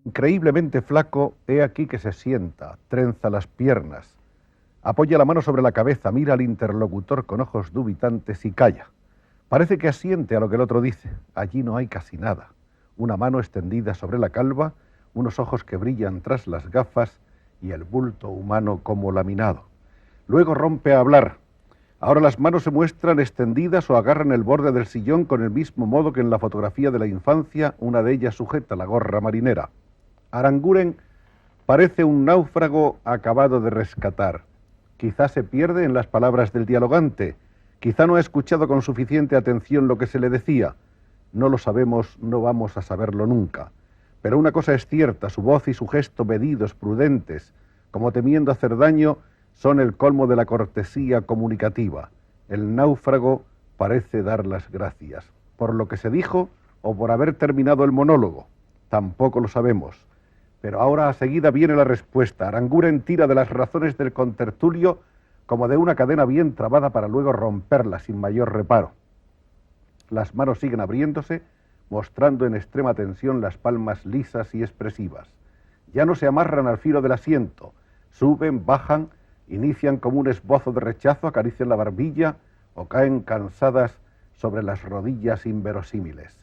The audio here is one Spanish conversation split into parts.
Increíblemente flaco, he aquí que se sienta, trenza las piernas, apoya la mano sobre la cabeza, mira al interlocutor con ojos dubitantes y calla. Parece que asiente a lo que el otro dice. Allí no hay casi nada. Una mano extendida sobre la calva, unos ojos que brillan tras las gafas y el bulto humano como laminado. Luego rompe a hablar. Ahora las manos se muestran extendidas o agarran el borde del sillón con el mismo modo que en la fotografía de la infancia, una de ellas sujeta la gorra marinera. Aranguren parece un náufrago acabado de rescatar. Quizá se pierde en las palabras del dialogante. Quizá no ha escuchado con suficiente atención lo que se le decía. No lo sabemos, no vamos a saberlo nunca. Pero una cosa es cierta, su voz y su gesto medidos, prudentes, como temiendo hacer daño, son el colmo de la cortesía comunicativa. El náufrago parece dar las gracias. ¿Por lo que se dijo o por haber terminado el monólogo? Tampoco lo sabemos. Pero ahora a seguida viene la respuesta. Aranguren tira de las razones del contertulio como de una cadena bien trabada para luego romperla sin mayor reparo. Las manos siguen abriéndose, mostrando en extrema tensión las palmas lisas y expresivas. Ya no se amarran al filo del asiento, suben, bajan, inician como un esbozo de rechazo, acarician la barbilla o caen cansadas sobre las rodillas inverosímiles.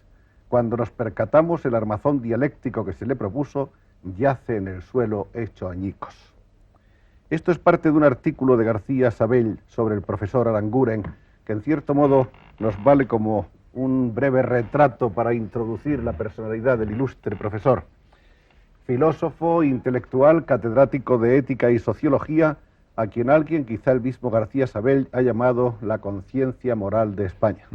Cuando nos percatamos, el armazón dialéctico que se le propuso yace en el suelo hecho añicos. Esto es parte de un artículo de García Sabell sobre el profesor Aranguren, que en cierto modo nos vale como un breve retrato para introducir la personalidad del ilustre profesor. Filósofo, intelectual, catedrático de ética y sociología, a quien alguien, quizá el mismo García Sabell, ha llamado la conciencia moral de España.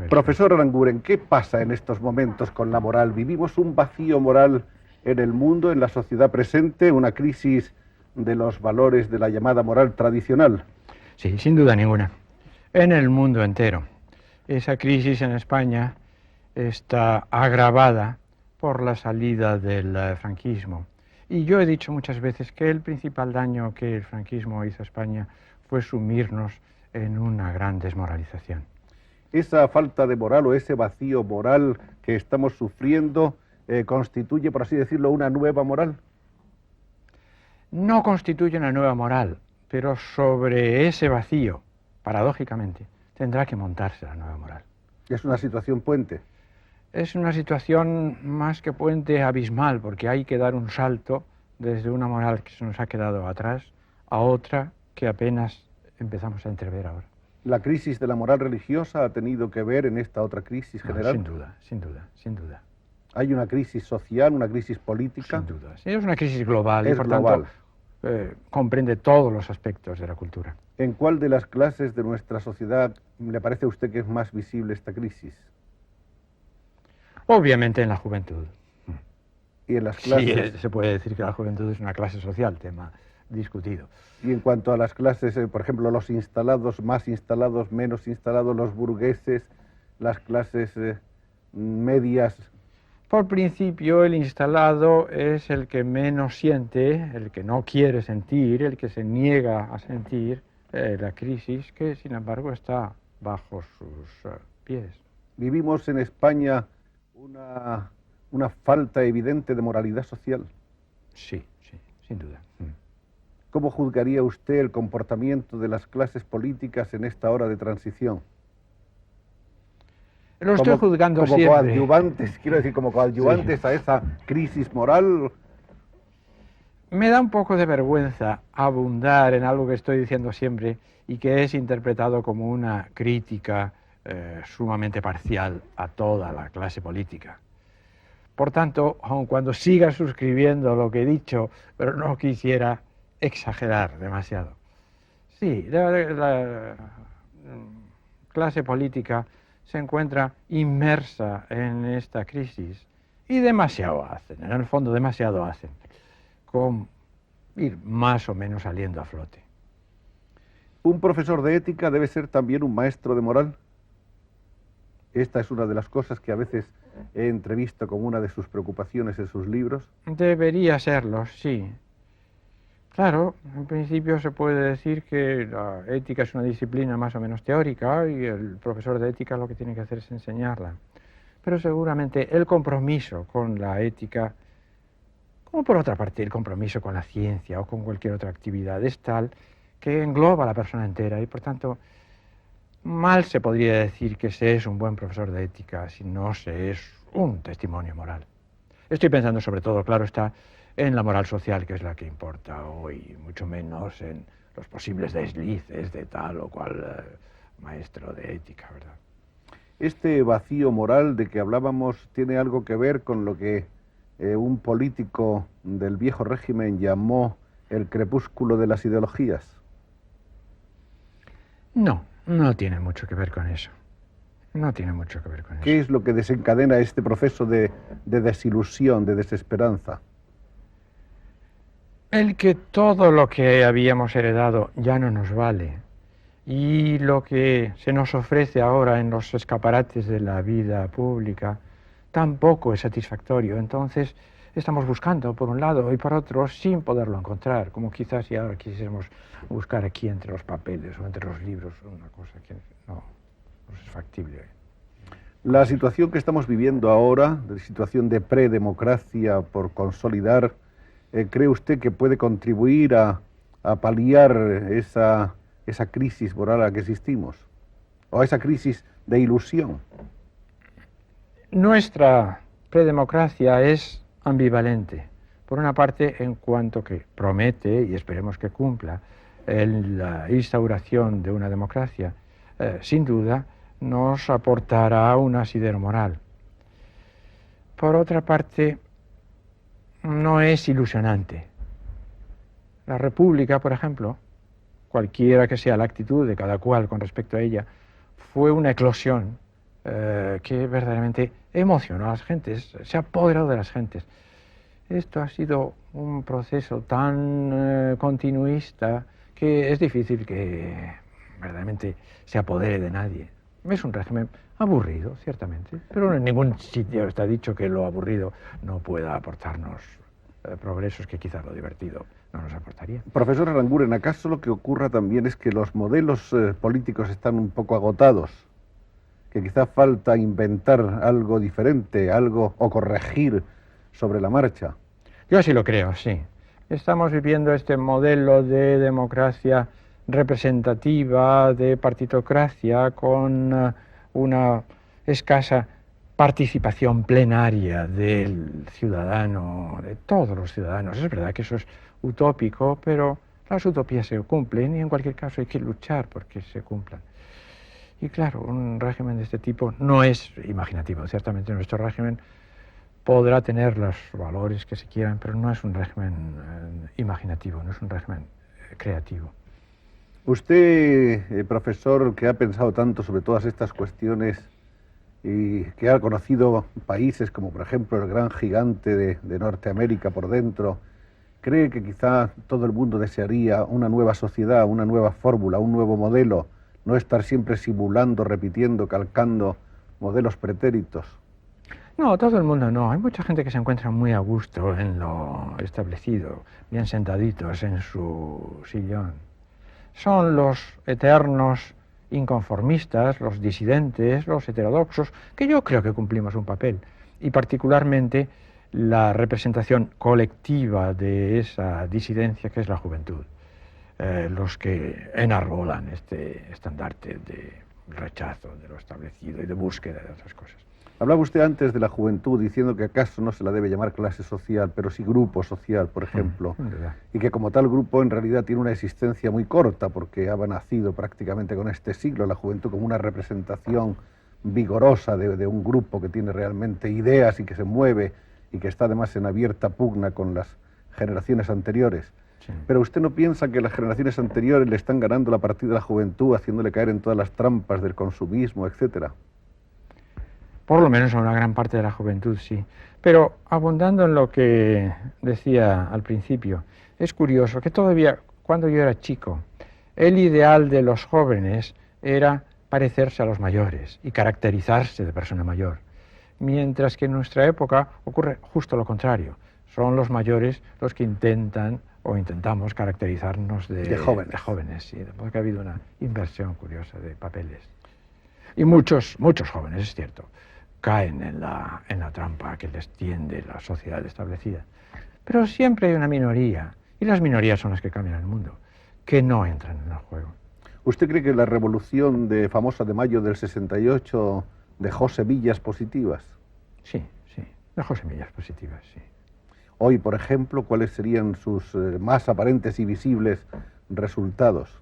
Profesor Aranguren, ¿qué pasa en estos momentos con la moral? ¿Vivimos un vacío moral en el mundo, en la sociedad presente, una crisis de los valores de la llamada moral tradicional? Sí, sin duda ninguna. En el mundo entero. Esa crisis en España está agravada por la salida del franquismo. Y yo he dicho muchas veces que el principal daño que el franquismo hizo a España fue sumirnos en una gran desmoralización. Esa falta de moral o ese vacío moral que estamos sufriendo constituye, por así decirlo, una nueva moral. No constituye una nueva moral, pero sobre ese vacío, paradójicamente, tendrá que montarse la nueva moral. Es una situación puente. Es una situación más que puente, abismal, porque hay que dar un salto desde una moral que se nos ha quedado atrás a otra que apenas empezamos a entrever ahora. ¿La crisis de la moral religiosa ha tenido que ver en esta otra crisis general? Sin duda, sin duda, sin duda. ¿Hay una crisis social, una crisis política? Sin duda. Sí, es una crisis global y Es por global. tanto comprende todos los aspectos de la cultura. ¿En cuál de las clases de nuestra sociedad le parece a usted que es más visible esta crisis? Obviamente en la juventud. ¿Y en las clases? Sí, se puede decir que la juventud es una clase social, tema discutido. Y en cuanto a las clases, por ejemplo, los instalados, más instalados, menos instalados, los burgueses, las clases medias. Por principio, el instalado es el que menos siente, el que no quiere sentir, el que se niega a sentir la crisis, que sin embargo está bajo sus pies. Vivimos en España una falta evidente de moralidad social. Sí, sí, sin duda. ¿Cómo juzgaría usted el comportamiento de las clases políticas en esta hora de transición? Lo estoy juzgando como siempre. Coadyuvantes, quiero decir, como coadyuvantes sí, a esa crisis moral. Me da un poco de vergüenza abundar en algo que estoy diciendo siempre y que es interpretado como una crítica sumamente parcial a toda la clase política. Por tanto, aun cuando siga suscribiendo lo que he dicho, pero no quisiera exagerar demasiado. Sí, la clase política se encuentra inmersa en esta crisis y demasiado hacen, en el fondo demasiado hacen, con ir más o menos saliendo a flote. ¿Un profesor de ética debe ser también un maestro de moral? Esta es una de las cosas que a veces he entrevisto como una de sus preocupaciones en sus libros. Debería serlo, sí. Claro, en principio se puede decir que la ética es una disciplina más o menos teórica y el profesor de ética lo que tiene que hacer es enseñarla. Pero seguramente el compromiso con la ética como por otra parte el compromiso con la ciencia o con cualquier otra actividad es tal que engloba a la persona entera y por tanto mal se podría decir que se es un buen profesor de ética si no se es un testimonio moral. Estoy pensando sobre todo, claro está, en la moral social, que es la que importa hoy, mucho menos en los posibles deslices de tal o cual maestro de ética, ¿verdad? Este vacío moral de que hablábamos tiene algo que ver con lo que un político del viejo régimen llamó el crepúsculo de las ideologías. No, no tiene mucho que ver con eso. No tiene mucho que ver con eso. ¿Qué es lo que desencadena este proceso de desilusión, de desesperanza? El que todo lo que habíamos heredado ya no nos vale y lo que se nos ofrece ahora en los escaparates de la vida pública tampoco es satisfactorio. Entonces estamos buscando por un lado y por otro sin poderlo encontrar, como quizás si ahora quisiéramos buscar aquí entre los papeles o entre los libros una cosa que no es factible. La situación que estamos viviendo ahora, de situación de predemocracia por consolidar, ¿cree usted que puede contribuir a paliar esa crisis moral a la que existimos? ¿O a esa crisis de ilusión? Nuestra predemocracia es ambivalente. Por una parte, en cuanto que promete, y esperemos que cumpla, la instauración de una democracia, sin duda, nos aportará un asidero moral. Por otra parte, no es ilusionante. La República, por ejemplo, cualquiera que sea la actitud de cada cual con respecto a ella, fue una eclosión que verdaderamente emocionó a las gentes, se ha apoderado de las gentes. Esto ha sido un proceso tan continuista que es difícil que verdaderamente se apodere de nadie. Es un régimen aburrido, ciertamente, pero en ningún sitio está dicho que lo aburrido no pueda aportarnos progresos que quizás lo divertido no nos aportaría. Profesor Aranguren, ¿acaso lo que ocurra también es que los modelos políticos están un poco agotados? Que quizá falta inventar algo diferente, algo o corregir sobre la marcha. Yo sí lo creo, sí. Estamos viviendo este modelo de democracia representativa, de partitocracia, con una escasa participación plenaria del ciudadano, de todos los ciudadanos. Es verdad que eso es utópico, pero las utopías se cumplen y en cualquier caso hay que luchar porque se cumplan. Y claro, un régimen de este tipo no es imaginativo. Ciertamente nuestro régimen podrá tener los valores que se quieran, pero no es un régimen imaginativo, no es un régimen creativo. Usted, profesor, que ha pensado tanto sobre todas estas cuestiones y que ha conocido países como por ejemplo el gran gigante de Norteamérica por dentro, ¿cree que quizá todo el mundo desearía una nueva sociedad, una nueva fórmula, un nuevo modelo? No estar siempre simulando, repitiendo, calcando modelos pretéritos. No, todo el mundo no. Hay mucha gente que se encuentra muy a gusto en lo establecido, bien sentaditos en su sillón. Son los eternos inconformistas, los disidentes, los heterodoxos, que yo creo que cumplimos un papel. Y particularmente la representación colectiva de esa disidencia que es la juventud. Los que enarbolan este estandarte de rechazo de lo establecido y de búsqueda de otras cosas. Hablaba usted antes de la juventud diciendo que acaso no se la debe llamar clase social, pero sí grupo social, por ejemplo, y que como tal grupo en realidad tiene una existencia muy corta porque ha nacido prácticamente con este siglo, la juventud como una representación vigorosa de un grupo que tiene realmente ideas y que se mueve y que está además en abierta pugna con las generaciones anteriores. Sí. Pero ¿usted no piensa que las generaciones anteriores le están ganando la partida a la juventud, haciéndole caer en todas las trampas del consumismo, etcétera? Por lo menos a una gran parte de la juventud, sí. Pero abundando en lo que decía al principio, es curioso que todavía cuando yo era chico, el ideal de los jóvenes era parecerse a los mayores y caracterizarse de persona mayor. Mientras que en nuestra época ocurre justo lo contrario. Son los mayores los que intentan o intentamos caracterizarnos de jóvenes, sí, porque ha habido una inversión curiosa de papeles. Y muchos jóvenes, es cierto, caen en la trampa que les tiende la sociedad establecida. Pero siempre hay una minoría, y las minorías son las que cambian el mundo, que no entran en el juego. ¿Usted cree que la revolución famosa de mayo del 68 dejó semillas positivas? Sí, sí, dejó semillas positivas, sí. Hoy, por ejemplo, ¿cuáles serían sus más aparentes y visibles resultados?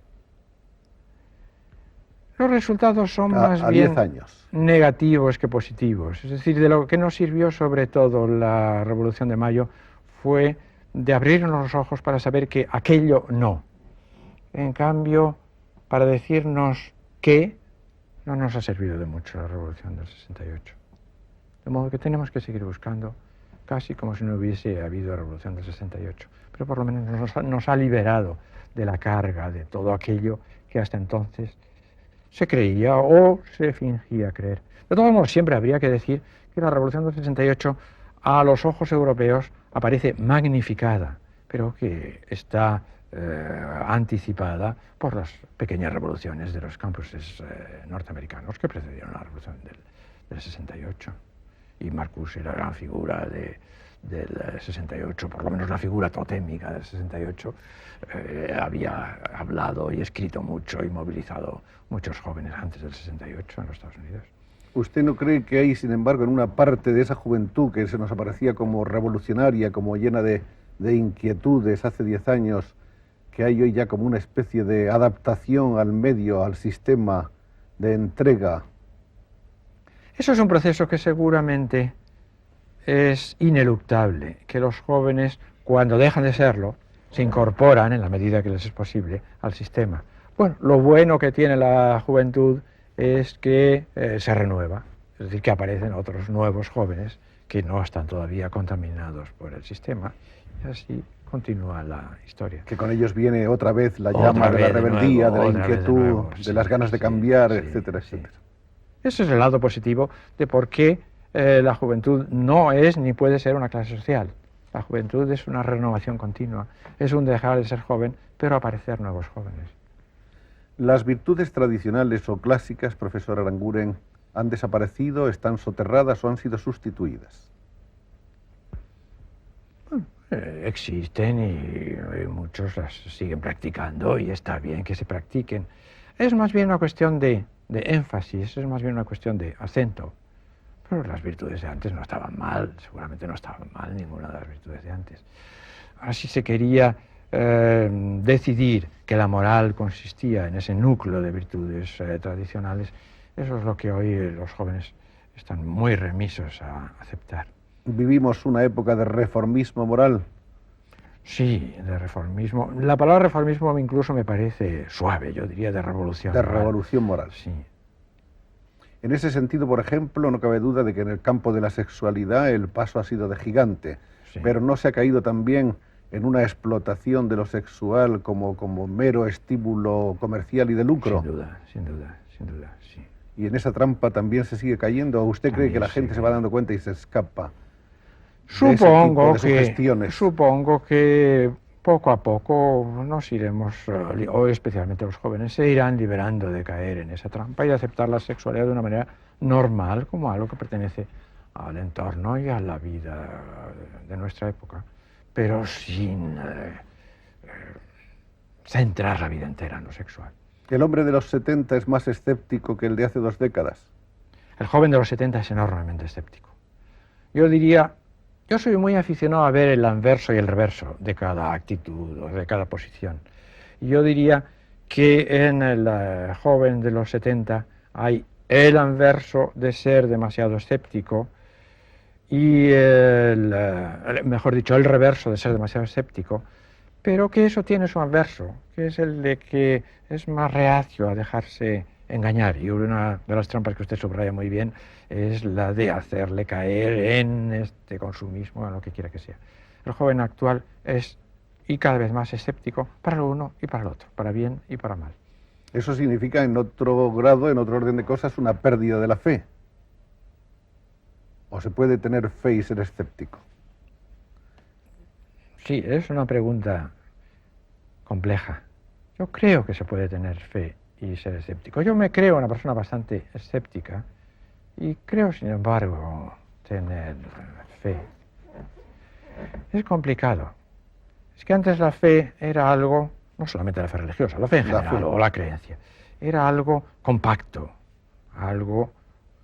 Los resultados son más a bien 10 años. negativos que positivos. Es decir, de lo que nos sirvió sobre todo la Revolución de Mayo fue de abrirnos los ojos para saber que aquello no. En cambio, para decirnos que no nos ha servido de mucho la Revolución del 68. De modo que tenemos que seguir buscando, casi como si no hubiese habido Revolución del 68. Pero por lo menos nos ha liberado de la carga de todo aquello que hasta entonces se creía o se fingía creer. De todos modos, siempre habría que decir que la Revolución del 68 a los ojos europeos aparece magnificada, pero que está anticipada por las pequeñas revoluciones de los campuses norteamericanos que precedieron a la Revolución del 68. Y Marcus era la gran figura del 68, por lo menos la figura totémica del 68, había hablado y escrito mucho y movilizado muchos jóvenes antes del 68 en los Estados Unidos. ¿Usted no cree que hay, sin embargo, en una parte de esa juventud que se nos aparecía como revolucionaria, como llena de inquietudes hace 10 años, que hay hoy ya como una especie de adaptación al medio, al sistema de entrega? Eso es un proceso que seguramente es ineluctable, que los jóvenes, cuando dejan de serlo, se incorporan, en la medida que les es posible, al sistema. Bueno, lo bueno que tiene la juventud es que se renueva, es decir, que aparecen otros nuevos jóvenes que no están todavía contaminados por el sistema, y así continúa la historia. Que con ellos viene otra vez la llama de la rebeldía, de la inquietud, de las ganas de cambiar, etcétera, etcétera. Ese es el lado positivo de por qué la juventud no es ni puede ser una clase social. La juventud es una renovación continua, es un dejar de ser joven, pero aparecer nuevos jóvenes. ¿Las virtudes tradicionales o clásicas, profesor Aranguren, han desaparecido, están soterradas o han sido sustituidas? Existen y muchos las siguen practicando y está bien que se practiquen. Es más bien una cuestión de énfasis, es más bien una cuestión de acento. Pero las virtudes de antes no estaban mal, seguramente no estaban mal ninguna de las virtudes de antes. Ahora, si se quería decidir que la moral consistía en ese núcleo de virtudes tradicionales, eso es lo que hoy los jóvenes están muy remisos a aceptar. ¿Vivimos una época de reformismo moral? Sí, de reformismo. La palabra reformismo incluso me parece suave, yo diría de revolución moral. De revolución moral. Sí. En ese sentido, por ejemplo, no cabe duda de que en el campo de la sexualidad el paso ha sido de gigante, sí. Pero no se ha caído también en una explotación de lo sexual como mero estímulo comercial y de lucro. Sin duda, sin duda, sin duda, sí. ¿Y en esa trampa también se sigue cayendo? ¿O usted cree que la gente se va dando cuenta y se escapa? Supongo que poco a poco nos iremos, o especialmente los jóvenes, se irán liberando de caer en esa trampa y de aceptar la sexualidad de una manera normal, como algo que pertenece al entorno y a la vida de nuestra época, pero sin centrar la vida entera en lo sexual. ¿El hombre de los 70 es más escéptico que el de hace 2 décadas? El joven de los 70 es enormemente escéptico. Yo soy muy aficionado a ver el anverso y el reverso de cada actitud o de cada posición. Y yo diría que en el joven de los 70 hay el anverso de ser demasiado escéptico y mejor dicho, el reverso de ser demasiado escéptico, pero que eso tiene su anverso, que es el de que es más reacio a dejarse engañar. Y una de las trampas que usted subraya muy bien es la de hacerle caer en este consumismo, en lo que quiera que sea. El joven actual es y cada vez más escéptico para lo uno y para el otro, para bien y para mal. Eso significa, en otro grado, en otro orden de cosas, una pérdida de la fe. ¿O se puede tener fe y ser escéptico? Sí, es una pregunta compleja. Yo creo que se puede tener fe y ser escéptico. Yo me creo una persona bastante escéptica y creo, sin embargo, tener fe. Es complicado. Es que antes la fe era algo, no solamente la fe religiosa, la fe en general, o la creencia, era algo compacto, algo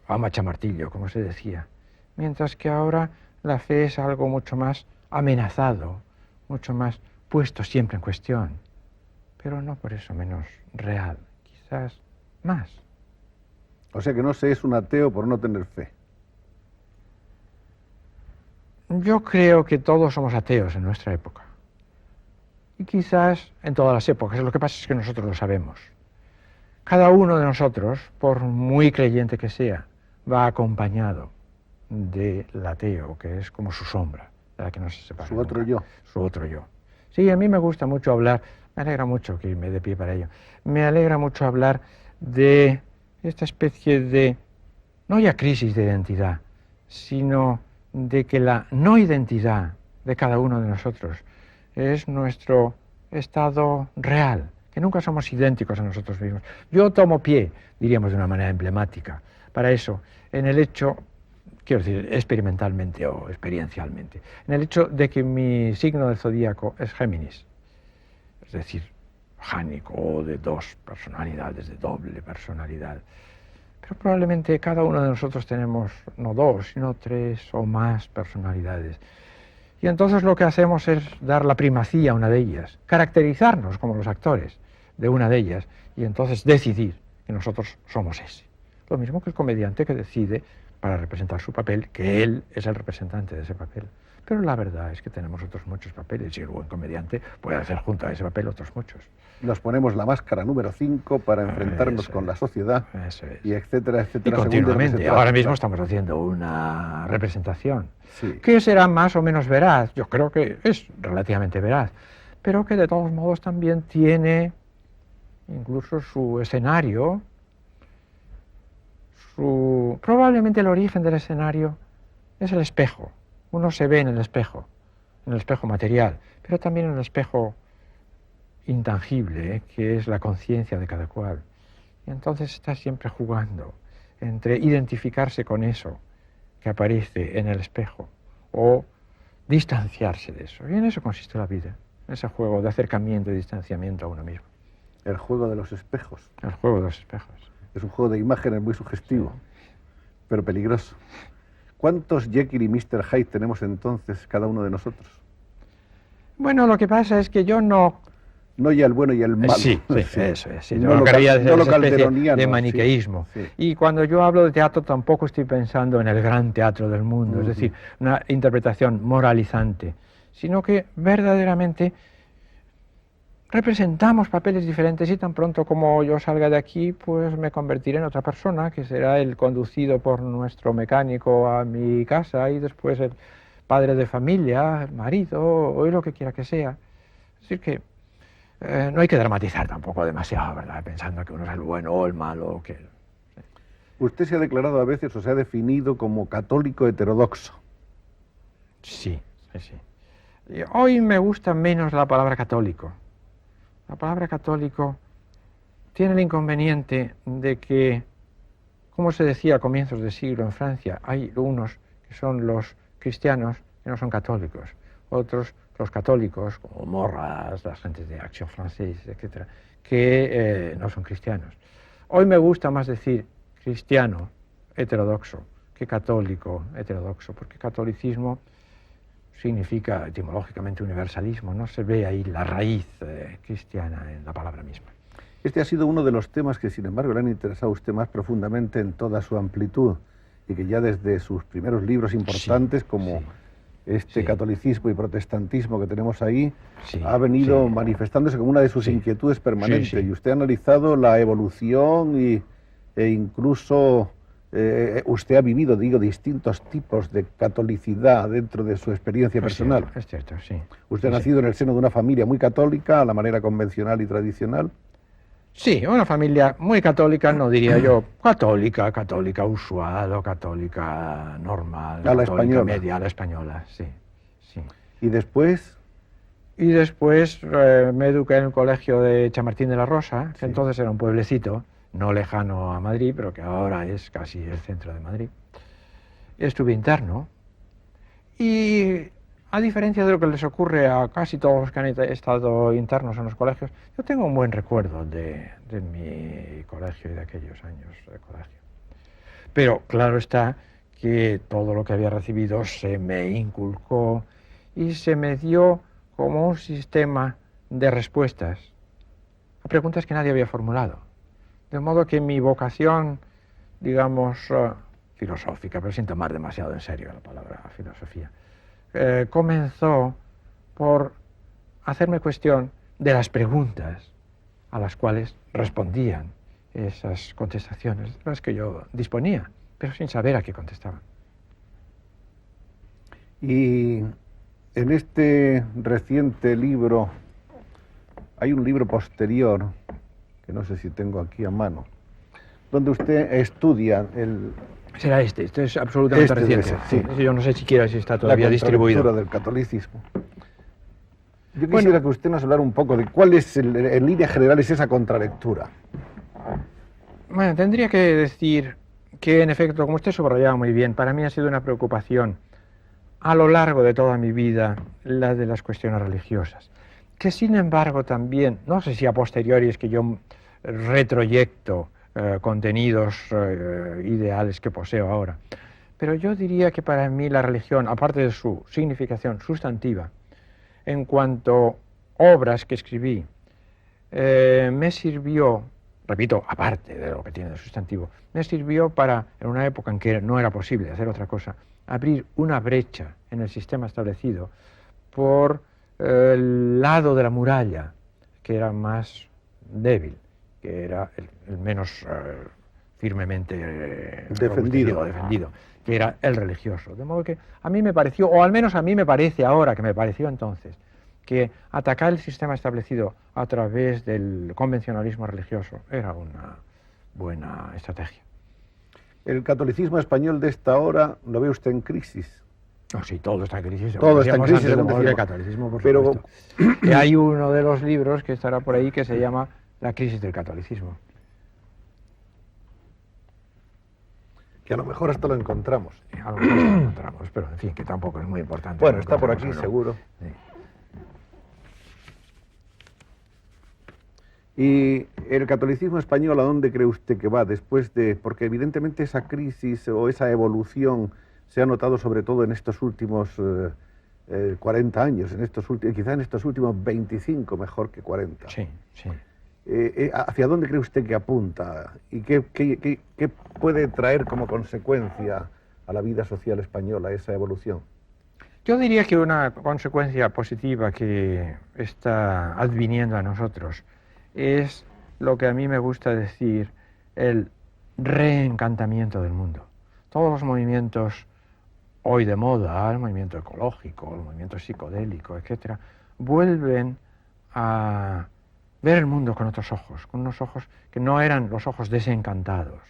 a machamartillo, como se decía. Mientras que ahora la fe es algo mucho más amenazado, mucho más puesto siempre en cuestión, pero no por eso menos real, quizás más. O sea que no se es un ateo por no tener fe. Yo creo que todos somos ateos en nuestra época. Y quizás en todas las épocas. Lo que pasa es que nosotros lo sabemos. Cada uno de nosotros, por muy creyente que sea, va acompañado del ateo, que es como su sombra, de la que no se separa Su otro nunca. yo. Su otro yo. Sí, a mí me gusta mucho hablar, me alegra mucho que me dé pie para ello, me alegra mucho hablar de esta especie de, no ya crisis de identidad, sino de que la no identidad de cada uno de nosotros es nuestro estado real, que nunca somos idénticos a nosotros mismos. Yo tomo pie, diríamos de una manera emblemática, para eso, en el hecho, quiero decir, experimentalmente o experiencialmente, en el hecho de que mi signo del zodíaco es Géminis, es decir, jánico, o de dos personalidades, de doble personalidad. Pero probablemente cada uno de nosotros tenemos no dos, sino tres o más personalidades. Y entonces lo que hacemos es dar la primacía a una de ellas, caracterizarnos como los actores de una de ellas y entonces decidir que nosotros somos ese. Lo mismo que el comediante que decide para representar su papel que él es el representante de ese papel. Pero la verdad es que tenemos otros muchos papeles y el buen comediante puede hacer junto a ese papel otros muchos. Nos ponemos la máscara número 5 para enfrentarnos con la sociedad, y etcétera, etcétera. Y continuamente. Ahora mismo estamos haciendo una representación que será más o menos veraz. Yo creo que es relativamente veraz, pero que de todos modos también tiene incluso su escenario, probablemente el origen del escenario es el espejo. Uno se ve en el espejo material, pero también en el espejo intangible, que es la conciencia de cada cual. Y entonces está siempre jugando entre identificarse con eso que aparece en el espejo o distanciarse de eso. Y en eso consiste la vida, en ese juego de acercamiento y distanciamiento a uno mismo. El juego de los espejos. El juego de los espejos. Es un juego de imágenes muy sugestivo, pero peligroso. ¿Cuántos Jekyll y Mr. Hyde tenemos entonces cada uno de nosotros? Bueno, lo que pasa es que yo no... No ya el bueno y el malo. Sí, eso es. Sí. No Yo quería decir esa especie calderoniano, de maniqueísmo. Sí. Y cuando yo hablo de teatro tampoco estoy pensando en el gran teatro del mundo, es decir, una interpretación moralizante, sino que verdaderamente representamos papeles diferentes y tan pronto como yo salga de aquí, pues me convertiré en otra persona, que será el conducido por nuestro mecánico a mi casa y después el padre de familia, el marido, o lo que quiera que sea. Es decir que no hay que dramatizar tampoco demasiado, ¿verdad? Pensando que uno es el bueno o el malo. Que... Usted se ha declarado a veces o se ha definido como católico heterodoxo. Sí, sí, sí. Y hoy me gusta menos la palabra católico. La palabra católico tiene el inconveniente de que, como se decía a comienzos de siglo en Francia, hay unos que son los cristianos que no son católicos, otros los católicos, como Morras, las gentes de Action Française, etcétera, que no son cristianos. Hoy me gusta más decir cristiano heterodoxo que católico heterodoxo, porque catolicismo significa etimológicamente universalismo, no se ve ahí la raíz cristiana en la palabra misma. Este ha sido uno de los temas que, sin embargo, le han interesado a usted más profundamente en toda su amplitud y que ya desde sus primeros libros importantes, como catolicismo y protestantismo que tenemos ahí, ha venido manifestándose como una de sus inquietudes permanentes. Y usted ha analizado la evolución e incluso usted ha vivido, digo, distintos tipos de catolicidad dentro de su experiencia personal. Es cierto, sí. Usted ha nacido en el seno de una familia muy católica, a la manera convencional y tradicional. Sí, una familia muy católica, no diría yo católica usual o católica normal, a la española. Media, a la española, sí. ¿Y después? Y después me eduqué en el colegio de Chamartín de la Rosa, que entonces era un pueblecito, no lejano a Madrid, pero que ahora es casi el centro de Madrid. Estuve interno y a diferencia de lo que les ocurre a casi todos los que han estado internos en los colegios, yo tengo un buen recuerdo de mi colegio y de aquellos años de colegio. Pero claro está que todo lo que había recibido se me inculcó y se me dio como un sistema de respuestas a preguntas que nadie había formulado. De modo que mi vocación, digamos, filosófica, pero sin tomar demasiado en serio la palabra filosofía, comenzó por hacerme cuestión de las preguntas a las cuales respondían esas contestaciones, de las que yo disponía, pero sin saber a qué contestaban. Y en este reciente libro, hay un libro posterior, que no sé si tengo aquí a mano, donde usted estudia el... Será este es absolutamente reciente. Sí. Yo no sé siquiera si está todavía distribuido. La contralectura del catolicismo. Yo quisiera que usted nos hablara un poco de cuál es, en líneas generales, esa contralectura. Bueno, tendría que decir que, en efecto, como usted subrayaba muy bien, para mí ha sido una preocupación a lo largo de toda mi vida la de las cuestiones religiosas, que sin embargo también, no sé si a posteriori es que yo retroyecto contenidos ideales que poseo ahora, pero yo diría que para mí la religión, aparte de su significación sustantiva, en cuanto obras que escribí, me sirvió, repito, aparte de lo que tiene de sustantivo, me sirvió para, en una época en que no era posible hacer otra cosa, abrir una brecha en el sistema establecido por el lado de la muralla, que era más débil, que era el menos firmemente defendido, que era el religioso. De modo que a mí me pareció, o al menos a mí me parece ahora, que me pareció entonces, que atacar el sistema establecido a través del convencionalismo religioso era una buena estrategia. ¿El catolicismo español de esta hora lo ve usted en crisis? No, sí, todo está en crisis. Todo está en crisis. El catolicismo, por supuesto. Y hay uno de los libros que estará por ahí que se llama La crisis del catolicismo. Que a lo mejor hasta lo encontramos. A lo mejor lo encontramos, pero en fin, que tampoco es muy importante. Bueno, está por aquí, seguro. Sí. ¿Y el catolicismo español a dónde cree usted que va después de...? Porque evidentemente esa crisis o esa evolución se ha notado sobre todo en estos últimos 40 años, quizá en estos últimos 25, mejor que 40. Sí, sí. ¿Hacia dónde cree usted que apunta? ¿Y qué puede traer como consecuencia a la vida social española esa evolución? Yo diría que una consecuencia positiva que está adviniendo a nosotros es lo que a mí me gusta decir el reencantamiento del mundo. Todos los movimientos hoy de moda, el movimiento ecológico, el movimiento psicodélico, etcétera, vuelven a ver el mundo con otros ojos, con unos ojos que no eran los ojos desencantados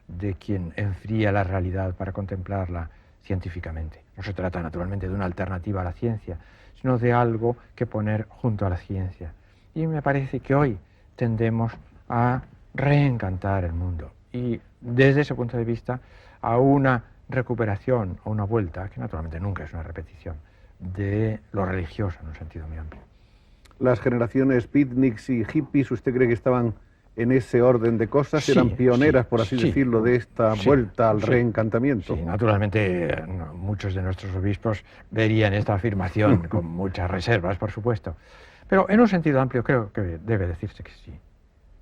de quien enfría la realidad para contemplarla científicamente. No se trata naturalmente de una alternativa a la ciencia, sino de algo que poner junto a la ciencia. Y me parece que hoy tendemos a reencantar el mundo y desde ese punto de vista a una recuperación o una vuelta, que naturalmente nunca es una repetición, de lo religioso en un sentido muy amplio. Las generaciones beatniks y hippies, ¿usted cree que estaban en ese orden de cosas? Sí, ¿Eran pioneras, por así sí, decirlo, de esta vuelta al reencantamiento? Sí, naturalmente muchos de nuestros obispos verían esta afirmación con muchas reservas, por supuesto. Pero en un sentido amplio creo que debe decirse que sí.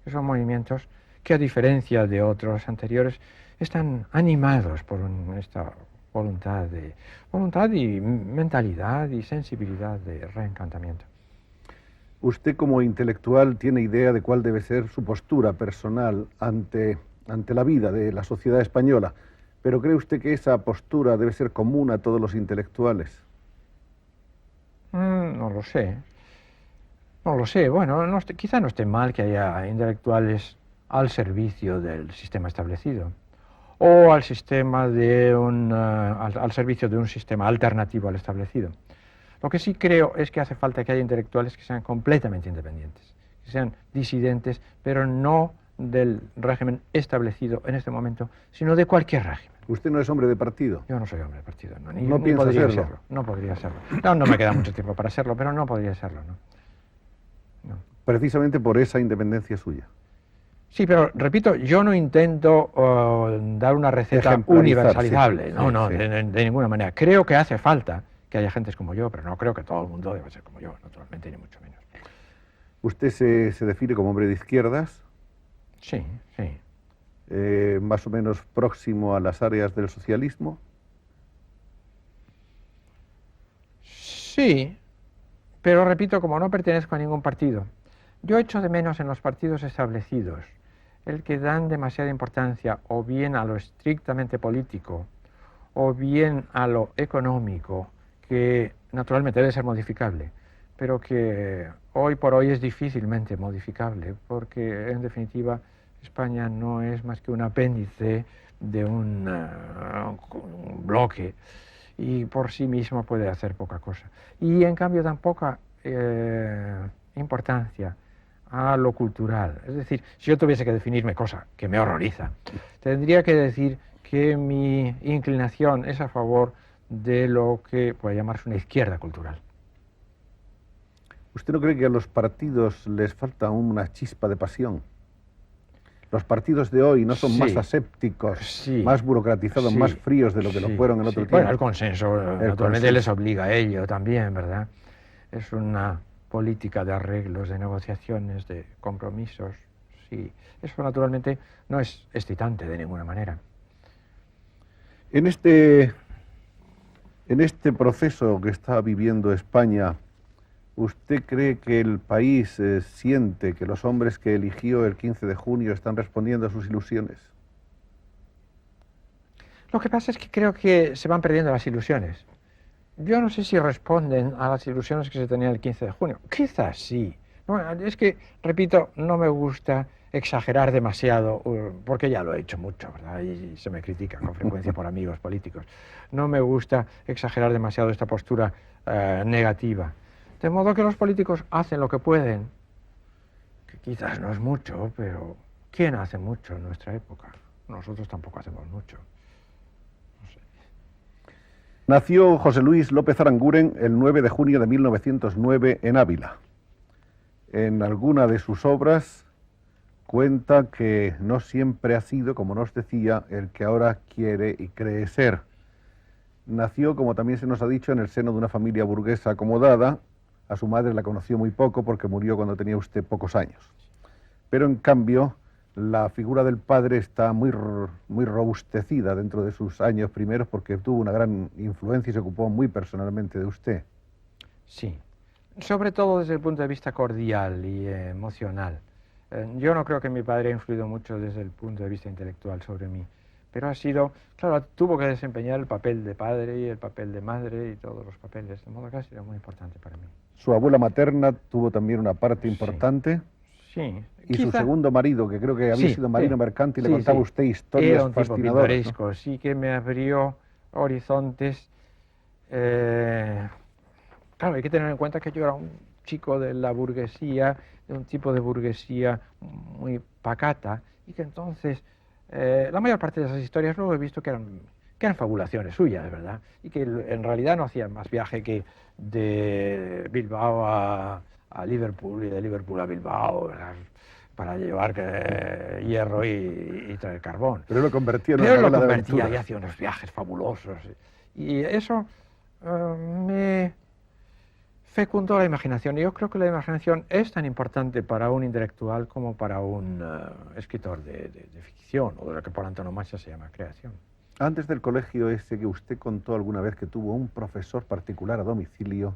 Que son movimientos que, a diferencia de otros anteriores, están animados por esta voluntad y mentalidad y sensibilidad de reencantamiento. ¿Usted como intelectual tiene idea de cuál debe ser su postura personal ante la vida de la sociedad española? ¿Pero cree usted que esa postura debe ser común a todos los intelectuales? No lo sé. No lo sé. Bueno, quizá no esté mal que haya intelectuales al servicio del sistema establecido o al servicio de un sistema alternativo al establecido. Lo que sí creo es que hace falta que haya intelectuales que sean completamente independientes, que sean disidentes, pero no del régimen establecido en este momento, sino de cualquier régimen. Usted no es hombre de partido. Yo no soy hombre de partido, no, ni piensa podría serlo. serlo. No podría serlo. No, no me queda mucho tiempo para serlo, pero no podría serlo, ¿no? No. Precisamente por esa independencia suya. Sí, pero repito, yo no intento dar una receta Ejemplarizar, universalizable, sí, no, sí, no, sí. De ninguna manera. Creo que hace falta que haya gentes como yo, pero no creo que todo el mundo deba ser como yo, naturalmente, ni mucho menos. Usted se define como hombre de izquierdas, Sí, sí. más o menos próximo a las áreas del socialismo. Sí, pero repito, como no pertenezco a ningún partido, yo echo de menos en los partidos establecidos el que dan demasiada importancia o bien a lo estrictamente político o bien a lo económico, que naturalmente debe ser modificable, pero que hoy por hoy es difícilmente modificable, porque en definitiva España no es más que un apéndice de un bloque y por sí mismo puede hacer poca cosa. Y en cambio dan poca importancia a lo cultural. Es decir, si yo tuviese que definirme, cosa que me horroriza, tendría que decir que mi inclinación es a favor de lo que puede llamarse una izquierda cultural. ¿Usted no cree que a los partidos les falta una chispa de pasión? Los partidos de hoy no son Sí, más asépticos, sí, más burocratizados, sí, más fríos de lo que lo sí, fueron en sí. otro Bueno, tiempo. el consenso naturalmente consenso. les obliga a ello también, ¿verdad? Es una política de arreglos, de negociaciones, de compromisos. Sí, eso naturalmente no es excitante de ninguna manera. En este proceso que está viviendo España, ¿usted cree que el país siente que los hombres que eligió el 15 de junio están respondiendo a sus ilusiones? Lo que pasa es que creo que se van perdiendo las ilusiones. Yo no sé si responden a las ilusiones que se tenían el 15 de junio. Quizás sí. No, es que, repito, no me gusta exagerar demasiado, porque ya lo he hecho mucho, ¿verdad? Y se me critica con frecuencia por amigos políticos. No me gusta exagerar demasiado esta postura negativa. De modo que los políticos hacen lo que pueden, que quizás no es mucho, pero ¿quién hace mucho en nuestra época? Nosotros tampoco hacemos mucho. Nació José Luis López Aranguren el 9 de junio de 1909 en Ávila. En alguna de sus obras cuenta que no siempre ha sido, como nos decía, el que ahora quiere y cree ser. Nació, como también se nos ha dicho, en el seno de una familia burguesa acomodada. A su madre la conoció muy poco porque murió cuando tenía usted pocos años. Pero en cambio, la figura del padre está muy robustecida dentro de sus años primeros porque tuvo una gran influencia y se ocupó muy personalmente de usted. Sí, sobre todo desde el punto de vista cordial y emocional. Yo no creo que mi padre haya influido mucho desde el punto de vista intelectual sobre mí, pero ha sido, claro, tuvo que desempeñar el papel de padre y el papel de madre y todos los papeles, de modo que ha sido muy importante para mí. Su abuela materna tuvo también una parte importante. Sí. Y su segundo marido, que creo que había sido marino mercante, y le contaba usted historias era un tipo fascinadoras, pintoresco, ¿no? Sí, que me abrió horizontes. Claro, hay que tener en cuenta que yo era un chico de la burguesía, de un tipo de burguesía muy pacata, y que entonces la mayor parte de esas historias luego he visto que eran fabulaciones suyas, ¿verdad? Y que en realidad no hacían más viaje que de Bilbao a Liverpool y de Liverpool a Bilbao, ¿verdad?, para llevar hierro y traer carbón. Pero lo convertía en una novela lo de convertía aventuras. y hacía unos viajes fabulosos. Y eso me fecundó la imaginación. Y yo creo que la imaginación es tan importante para un intelectual como para un escritor de ficción, o de lo que por antonomasia se llama creación. Antes del colegio ese que usted contó alguna vez que tuvo un profesor particular a domicilio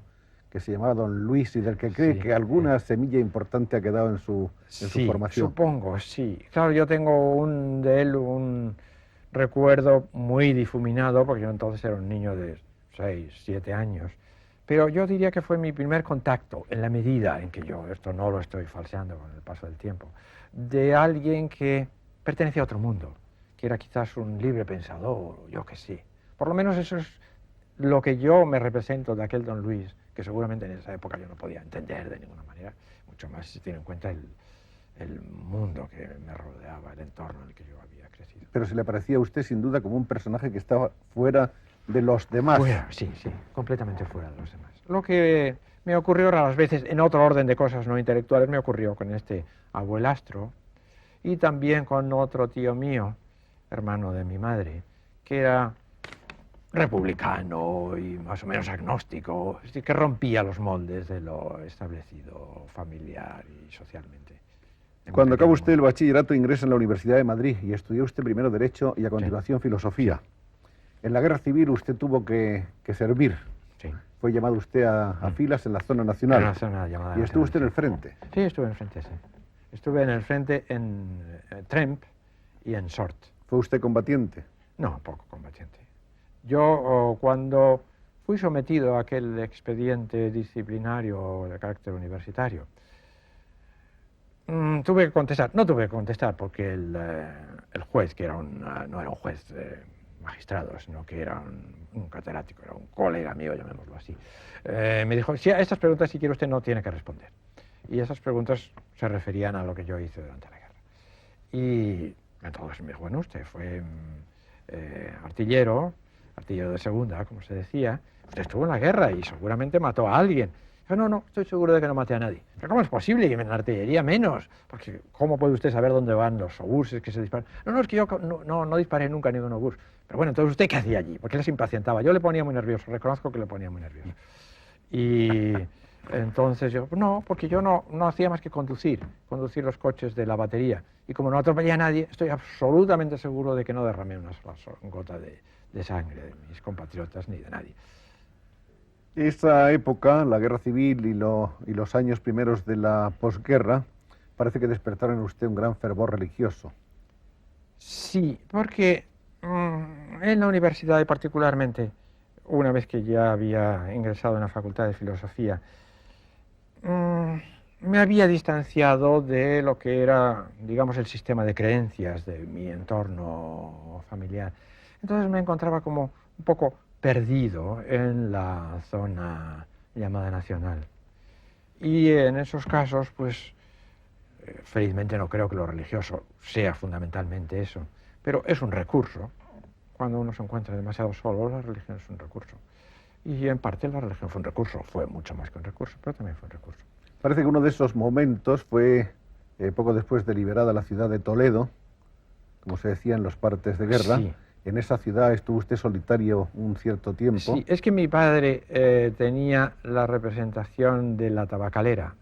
que se llamaba Don Luis y del que cree que alguna semilla importante ha quedado en su formación. Supongo, sí. Claro, yo tengo de él un recuerdo muy difuminado, porque yo entonces era un niño de 6, 7 años. Pero yo diría que fue mi primer contacto, en la medida en que yo, esto no lo estoy falseando con el paso del tiempo, de alguien que pertenecía a otro mundo, que era quizás un libre pensador, yo qué sé. Por lo menos eso es lo que yo me represento de aquel Don Luis, que seguramente en esa época yo no podía entender de ninguna manera, mucho más si se tiene en cuenta el mundo que me rodeaba, el entorno en el que yo había crecido. Pero se le parecía a usted sin duda como un personaje que estaba fuera de los demás. Fuera, sí, sí, completamente fuera de los demás. Lo que me ocurrió raras veces, en otro orden de cosas no intelectuales, me ocurrió con este abuelastro y también con otro tío mío, hermano de mi madre, que era republicano y más o menos agnóstico, es decir, que rompía los moldes de lo establecido familiar y socialmente. Cuando acaba usted el bachillerato, ingresa en la Universidad de Madrid y estudió usted primero Derecho y a continuación Filosofía. En la Guerra Civil usted tuvo que servir. Sí. Fue llamado usted a filas en la zona nacional. En la zona llamada ¿Y estuvo nacional, usted en el frente? Sí, estuve en el frente, sí. Estuve en el frente en Tremp y en Sort. ¿Fue usted combatiente? No, poco combatiente. Yo, cuando fui sometido a aquel expediente disciplinario de carácter universitario, tuve que contestar. No tuve que contestar porque el juez, que era no era un juez magistrado, sino que era un catedrático, era un colega mío, llamémoslo así, me dijo, si a estas preguntas, si quiere usted, no tiene que responder. Y esas preguntas se referían a lo que yo hice durante la guerra. Y entonces me dijo, bueno, usted fue artillero de segunda, como se decía, usted estuvo en la guerra y seguramente mató a alguien. Yo, no, estoy seguro de que no maté a nadie. Pero ¿cómo es posible? Y en la artillería menos, porque ¿cómo puede usted saber dónde van los obuses que se disparan? No, es que yo no disparé nunca a ningún obús. Pero bueno, entonces ¿usted qué hacía allí? Porque él se impacientaba. Yo le ponía muy nervioso, reconozco que le ponía muy nervioso. Y entonces yo, no, porque yo no hacía más que conducir los coches de la batería. Y como no atropellé a nadie, estoy absolutamente seguro de que no derramé una sola gota de sangre de mis compatriotas ni de nadie. Esa época, la Guerra Civil y los años primeros de la posguerra, parece que despertaron en usted un gran fervor religioso. Sí, porque en la universidad y particularmente una vez que ya había ingresado en la Facultad de Filosofía, me había distanciado de lo que era, digamos, el sistema de creencias de mi entorno familiar. Entonces me encontraba como un poco perdido en la zona llamada nacional. Y en esos casos, pues, felizmente no creo que lo religioso sea fundamentalmente eso, pero es un recurso. Cuando uno se encuentra demasiado solo, la religión es un recurso. Y en parte la religión fue un recurso, fue mucho más que un recurso, pero también fue un recurso. Parece que uno de esos momentos fue poco después de liberada la ciudad de Toledo, como se decía en los partes de guerra. Sí. En esa ciudad estuvo usted solitario un cierto tiempo. Sí, es que mi padre tenía la representación de la tabacalera,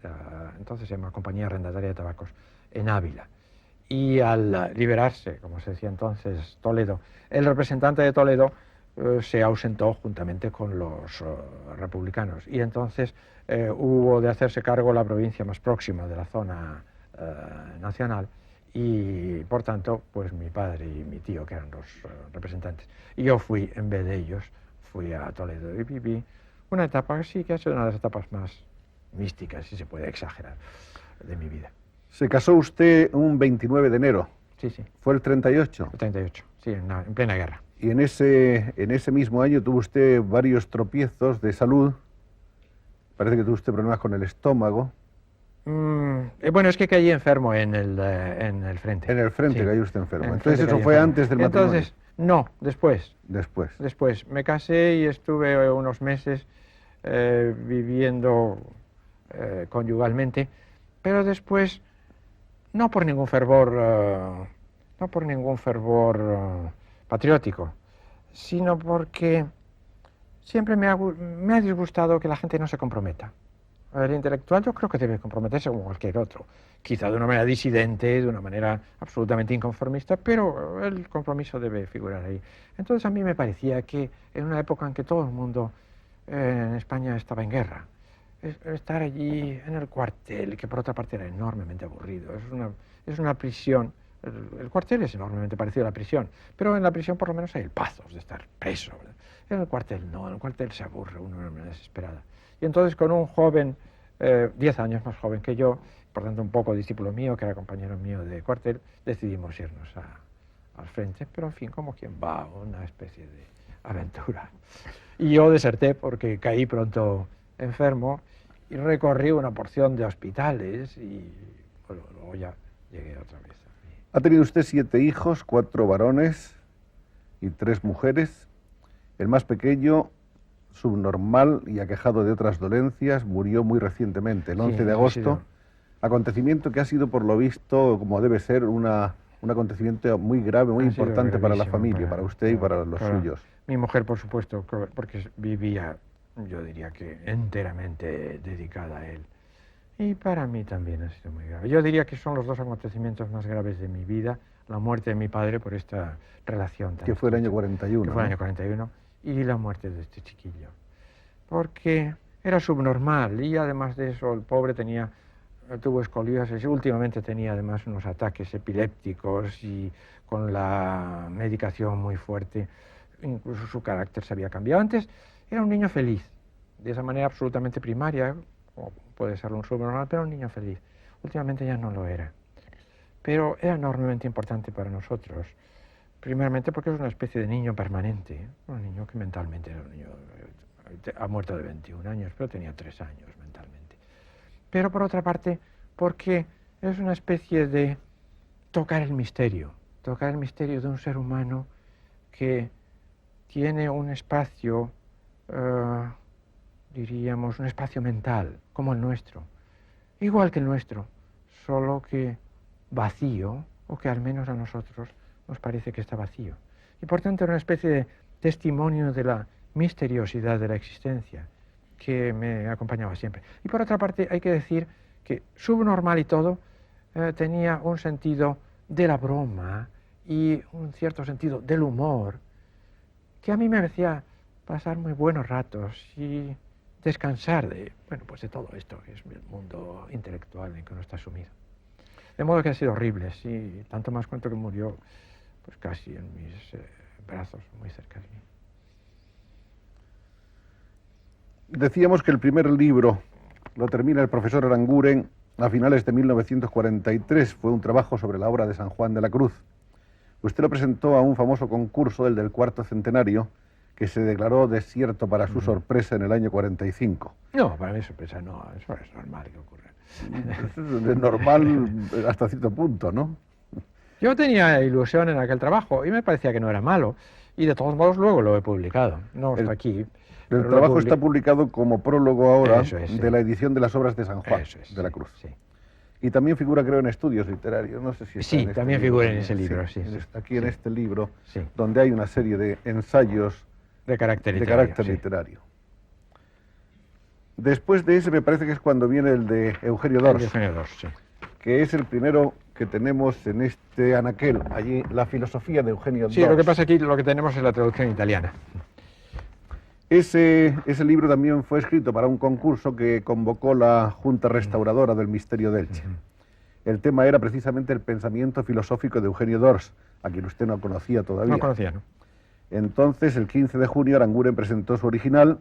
entonces se llama Compañía Arrendataria de Tabacos, en Ávila. Y al liberarse, como se decía entonces, Toledo, el representante de Toledo se ausentó juntamente con los republicanos. Y entonces hubo de hacerse cargo la provincia más próxima de la zona nacional. Y por tanto, pues mi padre y mi tío, que eran los representantes. Y yo fui, en vez de ellos, fui a Toledo y viví una etapa que sí que ha sido una de las etapas más místicas, si se puede exagerar, de mi vida. Se casó usted un 29 de enero. Sí, sí. ¿Fue el 38? El 38, sí, en plena guerra. Y en ese mismo año tuvo usted varios tropiezos de salud. Parece que tuvo usted problemas con el estómago. Bueno, es que caí enfermo en el frente. En el frente sí. cayó usted enfermo. Entonces eso fue antes del matrimonio. Entonces, no, después. Después. Me casé y estuve unos meses viviendo conyugalmente, pero después, no por ningún fervor patriótico, sino porque siempre me ha disgustado que la gente no se comprometa. El intelectual yo creo que debe comprometerse como cualquier otro, quizá de una manera disidente, de una manera absolutamente inconformista, pero el compromiso debe figurar ahí. Entonces a mí me parecía que en una época en que todo el mundo en España estaba en guerra, estar allí en el cuartel, que por otra parte era enormemente aburrido, es una prisión. El cuartel es enormemente parecido a la prisión, pero en la prisión por lo menos hay el pathos de estar preso, ¿verdad? En el cuartel no, en el cuartel se aburre uno de una manera desesperada. Y entonces con un joven, 10 años más joven que yo, por tanto un poco discípulo mío, que era compañero mío de cuartel, decidimos irnos al frente, pero en fin, como quien va a una especie de aventura. Y yo deserté porque caí pronto enfermo y recorrí una porción de hospitales y luego ya llegué otra vez. Ha tenido usted 7 hijos, 4 varones y 3 mujeres. El más pequeño, subnormal y aquejado de otras dolencias, murió muy recientemente, el 11 de agosto. Acontecimiento que ha sido, por lo visto, como debe ser, un acontecimiento muy grave, muy importante para la familia, para usted y para los suyos. Mi mujer, por supuesto, porque vivía, yo diría que enteramente dedicada a él. Y para mí también ha sido muy grave. Yo diría que son los 2 acontecimientos más graves de mi vida. La muerte de mi padre por esta relación tan que fue el año 41. Que fue el año 41. Y la muerte de este chiquillo. Porque era subnormal y además de eso el pobre tuvo escoliosis y últimamente tenía además unos ataques epilépticos y con la medicación muy fuerte. Incluso su carácter se había cambiado. Antes era un niño feliz, de esa manera absolutamente primaria, como puede ser un subnormal, pero un niño feliz. Últimamente ya no lo era. Pero era enormemente importante para nosotros. Primeramente porque es una especie de niño permanente, un niño que mentalmente era un niño, ha muerto de 21 años, pero tenía 3 años mentalmente. Pero por otra parte, porque es una especie de tocar el misterio de un ser humano que tiene un espacio, diríamos, un espacio mental, como el nuestro, igual que el nuestro, solo que vacío, o que al menos a nosotros nos parece que está vacío. Y por tanto era una especie de testimonio de la misteriosidad de la existencia que me acompañaba siempre. Y por otra parte hay que decir que subnormal y todo, tenía un sentido de la broma y un cierto sentido del humor que a mí me hacía pasar muy buenos ratos y descansar de todo esto que es el mundo intelectual en que uno está sumido. De modo que ha sido horrible, sí, tanto más cuanto que murió pues casi en mis brazos, muy cerca de mí. Decíamos que el primer libro lo termina el profesor Aranguren a finales de 1943. Fue un trabajo sobre la obra de San Juan de la Cruz. Usted lo presentó a un famoso concurso, el del cuarto centenario, que se declaró desierto para su sorpresa en el año 45. No, para mí sorpresa no, eso es normal que ocurra. Es normal hasta cierto punto, ¿no? Yo tenía ilusión en aquel trabajo y me parecía que no era malo. Y de todos modos luego lo he publicado. No está aquí. El trabajo está publicado como prólogo ahora de la edición de las obras de San Juan de la Cruz. Sí. Y también figura, creo, en Estudios Literarios. No sé si está en este también libro, figura en ese libro, aquí en este libro, donde hay una serie de ensayos de carácter literario. Después de ese me parece que es cuando viene el de Eugenio Dors. Eugenio Dors, sí. Que es el primero que tenemos en este anaquel, allí, la filosofía de Eugenio Dors. Sí, lo que pasa aquí, lo que tenemos es la traducción italiana. Ese libro también fue escrito para un concurso que convocó la Junta Restauradora del Misterio de Elche. El tema era precisamente el pensamiento filosófico de Eugenio Dors, a quien usted no conocía todavía. No conocía, ¿no? Entonces, el 15 de junio, Aranguren presentó su original,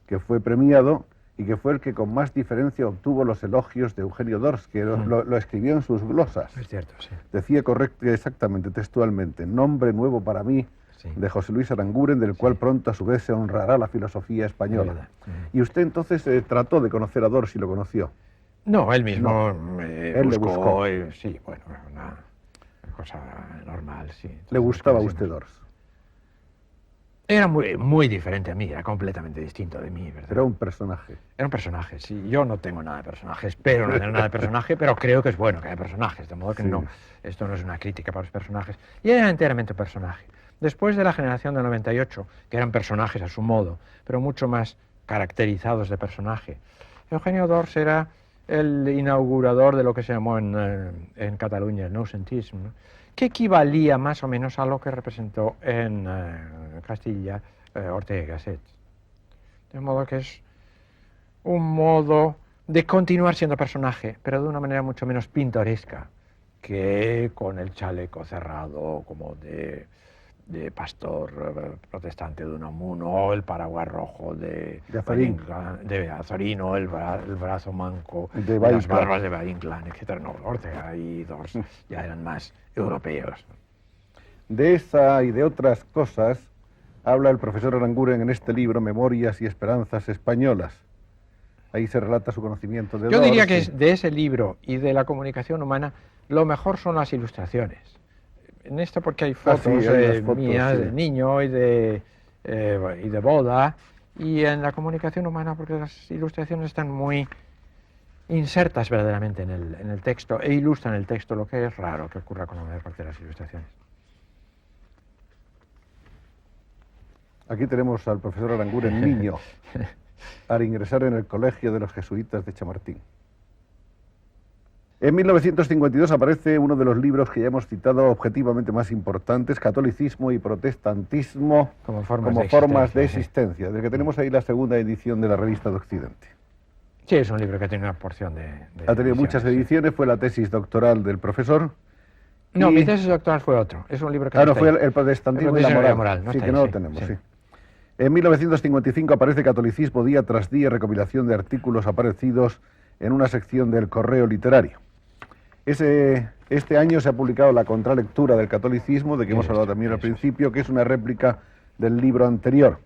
que fue premiado y que fue el que con más diferencia obtuvo los elogios de Eugenio Dors, que lo escribió en sus glosas. Es cierto, sí. Decía exactamente, textualmente, nombre nuevo para mí, de José Luis Aranguren, del cual pronto a su vez se honrará la filosofía española. Y usted entonces trató de conocer a Dors y lo conoció. No, él mismo él le buscó. Sí, bueno, una cosa normal, sí. Entonces, ¿Le gustaba a usted Dors? Era muy diferente a mí, era completamente distinto de mí, ¿verdad? Era un personaje. Era un personaje, sí. Yo no tengo nada de personaje, espero no tener nada de personaje, pero creo que es bueno que haya personajes, de modo que no, esto no es una crítica para los personajes. Y era enteramente un personaje. Después de la generación del 98, que eran personajes a su modo, pero mucho más caracterizados de personaje, Eugenio Dors era el inaugurador de lo que se llamó en Cataluña el noucentisme, ¿no? Que equivalía más o menos a lo que representó en Castilla Ortega y Gasset. De modo que es un modo de continuar siendo personaje, pero de una manera mucho menos pintoresca que con el chaleco cerrado como de pastor protestante de Unamuno, o el paraguas rojo de Azorino, el brazo manco de las barbas de Valle Inclán, etc. No, Ortega y Dors ya eran más europeos. De esa y de otras cosas habla el profesor Aranguren en este libro, Memorias y Esperanzas Españolas. Ahí se relata su conocimiento de Yo Dors. diría que de ese libro y de la comunicación humana, lo mejor son las ilustraciones. En esto porque hay fotos, hay las fotos, mías sí. de niño y de boda, y en la comunicación humana porque las ilustraciones están muy insertas verdaderamente en el texto e ilustran el texto, lo que es raro que ocurra con la mayor parte de las ilustraciones. Aquí tenemos al profesor Aranguren niño, al ingresar en el colegio de los jesuitas de Chamartín. En 1952 aparece uno de los libros que ya hemos citado objetivamente más importantes, Catolicismo y Protestantismo como formas de existencia, del que tenemos ahí la segunda edición de la Revista de Occidente. Sí, es un libro que tiene una porción de ha tenido muchas ediciones, fue la tesis doctoral del profesor. No, mi tesis doctoral fue otro, es un libro que... no, fue el protestantismo y la moral. No sí, que ahí, no lo tenemos, sí. En 1955 aparece Catolicismo día tras día, recopilación de artículos aparecidos en una sección del Correo Literario. Este año se ha publicado la contralectura del catolicismo, de que hemos hablado también al principio, que es una réplica del libro anterior.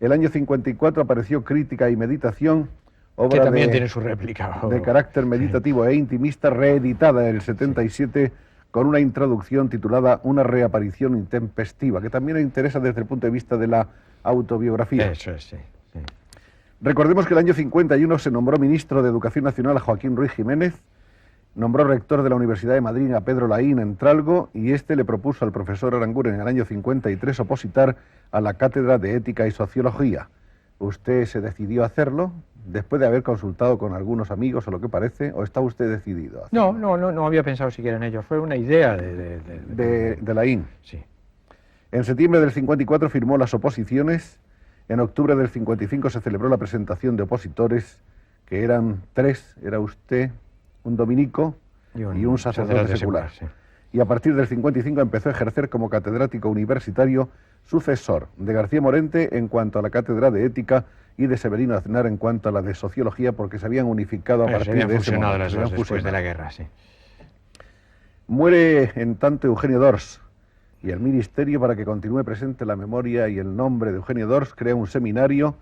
El año 54 apareció Crítica y Meditación, obra que también tiene su réplica. De carácter meditativo e intimista, reeditada en el 77 con una introducción titulada Una reaparición intempestiva, que también interesa desde el punto de vista de la autobiografía. Eso es, sí. Recordemos que el año 51 se nombró ministro de Educación Nacional a Joaquín Ruiz Jiménez, nombró rector de la Universidad de Madrid a Pedro Laín en Tralgo, y este le propuso al profesor Aranguren en el año 53 opositar a la cátedra de Ética y Sociología. ¿Usted se decidió a hacerlo después de haber consultado con algunos amigos o lo que parece, o está usted decidido a hacerlo? No había pensado siquiera en ello, fue una idea de Laín. Sí. En septiembre del 54 firmó las oposiciones, en octubre del 55 se celebró la presentación de opositores, que eran 3, era usted, un dominico y un sacerdote secular. Sí. Y a partir del 55 empezó a ejercer como catedrático universitario, sucesor de García Morente en cuanto a la cátedra de Ética y de Severino Aznar en cuanto a la de Sociología, porque se habían unificado a partir de ese momento. Las dos después de la guerra, sí. Muere en tanto Eugenio Dors, y el Ministerio, para que continúe presente la memoria y el nombre de Eugenio Dors, crea un seminario,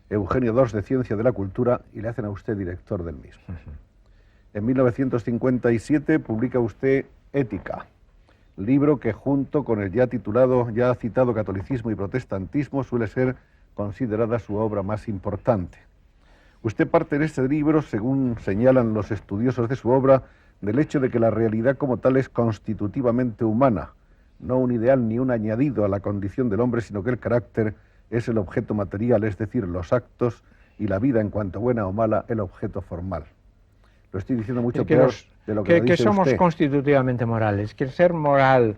Eugenio Dors de Ciencia de la Cultura, y le hacen a usted director del mismo. En 1957 publica usted Ética, libro que junto con el ya citado Catolicismo y Protestantismo suele ser considerada su obra más importante. Usted parte en este libro, según señalan los estudiosos de su obra, del hecho de que la realidad como tal es constitutivamente humana, no un ideal ni un añadido a la condición del hombre, sino que el carácter es el objeto material, es decir, los actos, y la vida en cuanto buena o mala, el objeto formal. Lo estoy diciendo mucho peor de lo que lo dice que somos usted. Constitutivamente morales, que el ser moral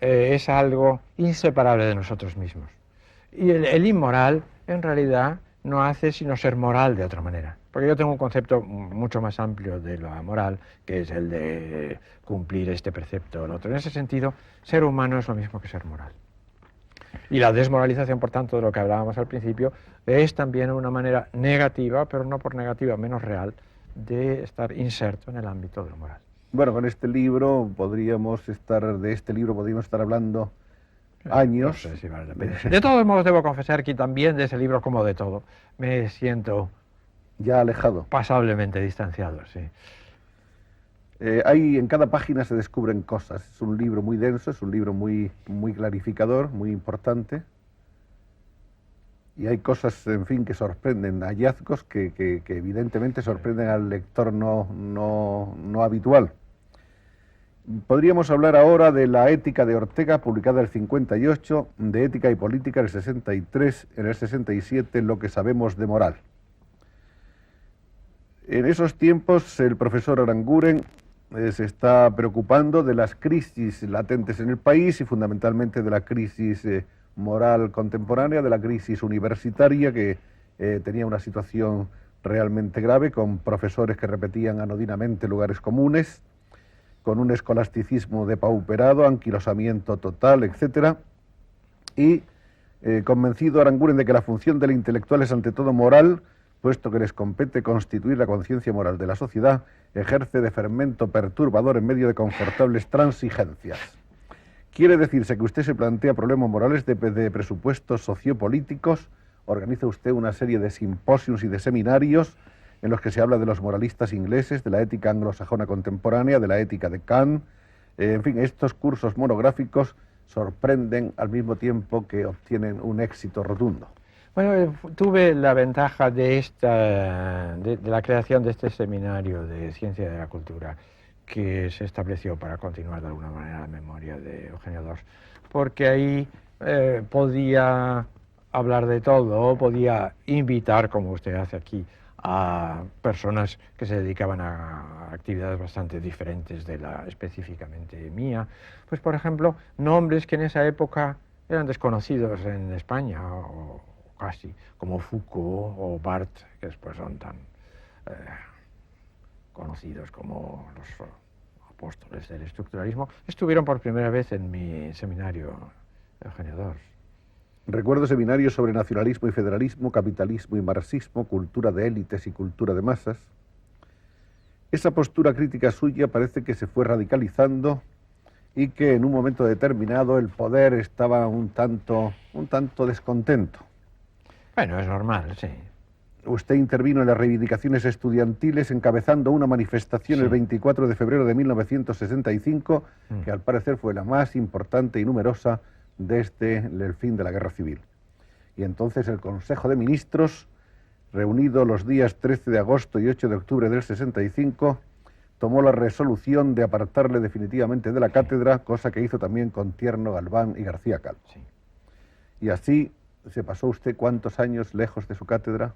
es algo inseparable de nosotros mismos. Y el inmoral, en realidad, no hace sino ser moral de otra manera. Porque yo tengo un concepto mucho más amplio de la moral, que es el de cumplir este precepto o el otro. En ese sentido, ser humano es lo mismo que ser moral. Y la desmoralización, por tanto, de lo que hablábamos al principio, es también una manera negativa, pero no por negativa, menos real, de estar inserto en el ámbito de lo moral. Bueno, con este libro podríamos estar hablando años. No sé si vale la pena. De todos modos, debo confesar que también de ese libro, como de todo, me siento ya alejado, pasablemente distanciado, sí. En cada página se descubren cosas. Es un libro muy denso, es un libro muy clarificador, muy importante. Y hay cosas, en fin, que sorprenden, hallazgos que evidentemente sorprenden al lector no habitual. Podríamos hablar ahora de la Ética de Ortega, publicada en el 58, de Ética y Política en el 63, en el 67, Lo que sabemos de moral. En esos tiempos el profesor Aranguren se está preocupando de las crisis latentes en el país y fundamentalmente de la crisis moral contemporánea, de la crisis universitaria, que tenía una situación realmente grave, con profesores que repetían anodinamente lugares comunes, con un escolasticismo depauperado, anquilosamiento total, etc. Y convencido Aranguren de que la función del intelectual es ante todo moral, puesto que les compete constituir la conciencia moral de la sociedad, ejerce de fermento perturbador en medio de confortables transigencias. Quiere decirse que usted se plantea problemas morales de presupuestos sociopolíticos, organiza usted una serie de simposios y de seminarios en los que se habla de los moralistas ingleses, de la ética anglosajona contemporánea, de la ética de Kant. En fin, estos cursos monográficos sorprenden al mismo tiempo que obtienen un éxito rotundo. Bueno, tuve la ventaja de la creación de este seminario de Ciencia de la Cultura que se estableció para continuar de alguna manera la memoria de Eugenio d'Ors, porque ahí podía hablar de todo, podía invitar, como usted hace aquí, a personas que se dedicaban a actividades bastante diferentes de la específicamente mía. Pues, por ejemplo, nombres que en esa época eran desconocidos en España, o casi, como Foucault o Barthes, que después son tan conocidos como los apóstoles del estructuralismo, estuvieron por primera vez en mi seminario Eugenio d'Ors. Recuerdo seminarios sobre nacionalismo y federalismo, capitalismo y marxismo, cultura de élites y cultura de masas. Esa postura crítica suya parece que se fue radicalizando y que en un momento determinado el poder estaba un tanto descontento. Bueno, es normal, sí. Usted intervino en las reivindicaciones estudiantiles encabezando una manifestación el 24 de febrero de 1965, que al parecer fue la más importante y numerosa desde el fin de la Guerra Civil. Y entonces el Consejo de Ministros, reunido los días 13 de agosto y 8 de octubre del 65, tomó la resolución de apartarle definitivamente de la cátedra, cosa que hizo también con Tierno, Galván y García Calvo. Sí. Y así se pasó usted ¿cuántos años lejos de su cátedra?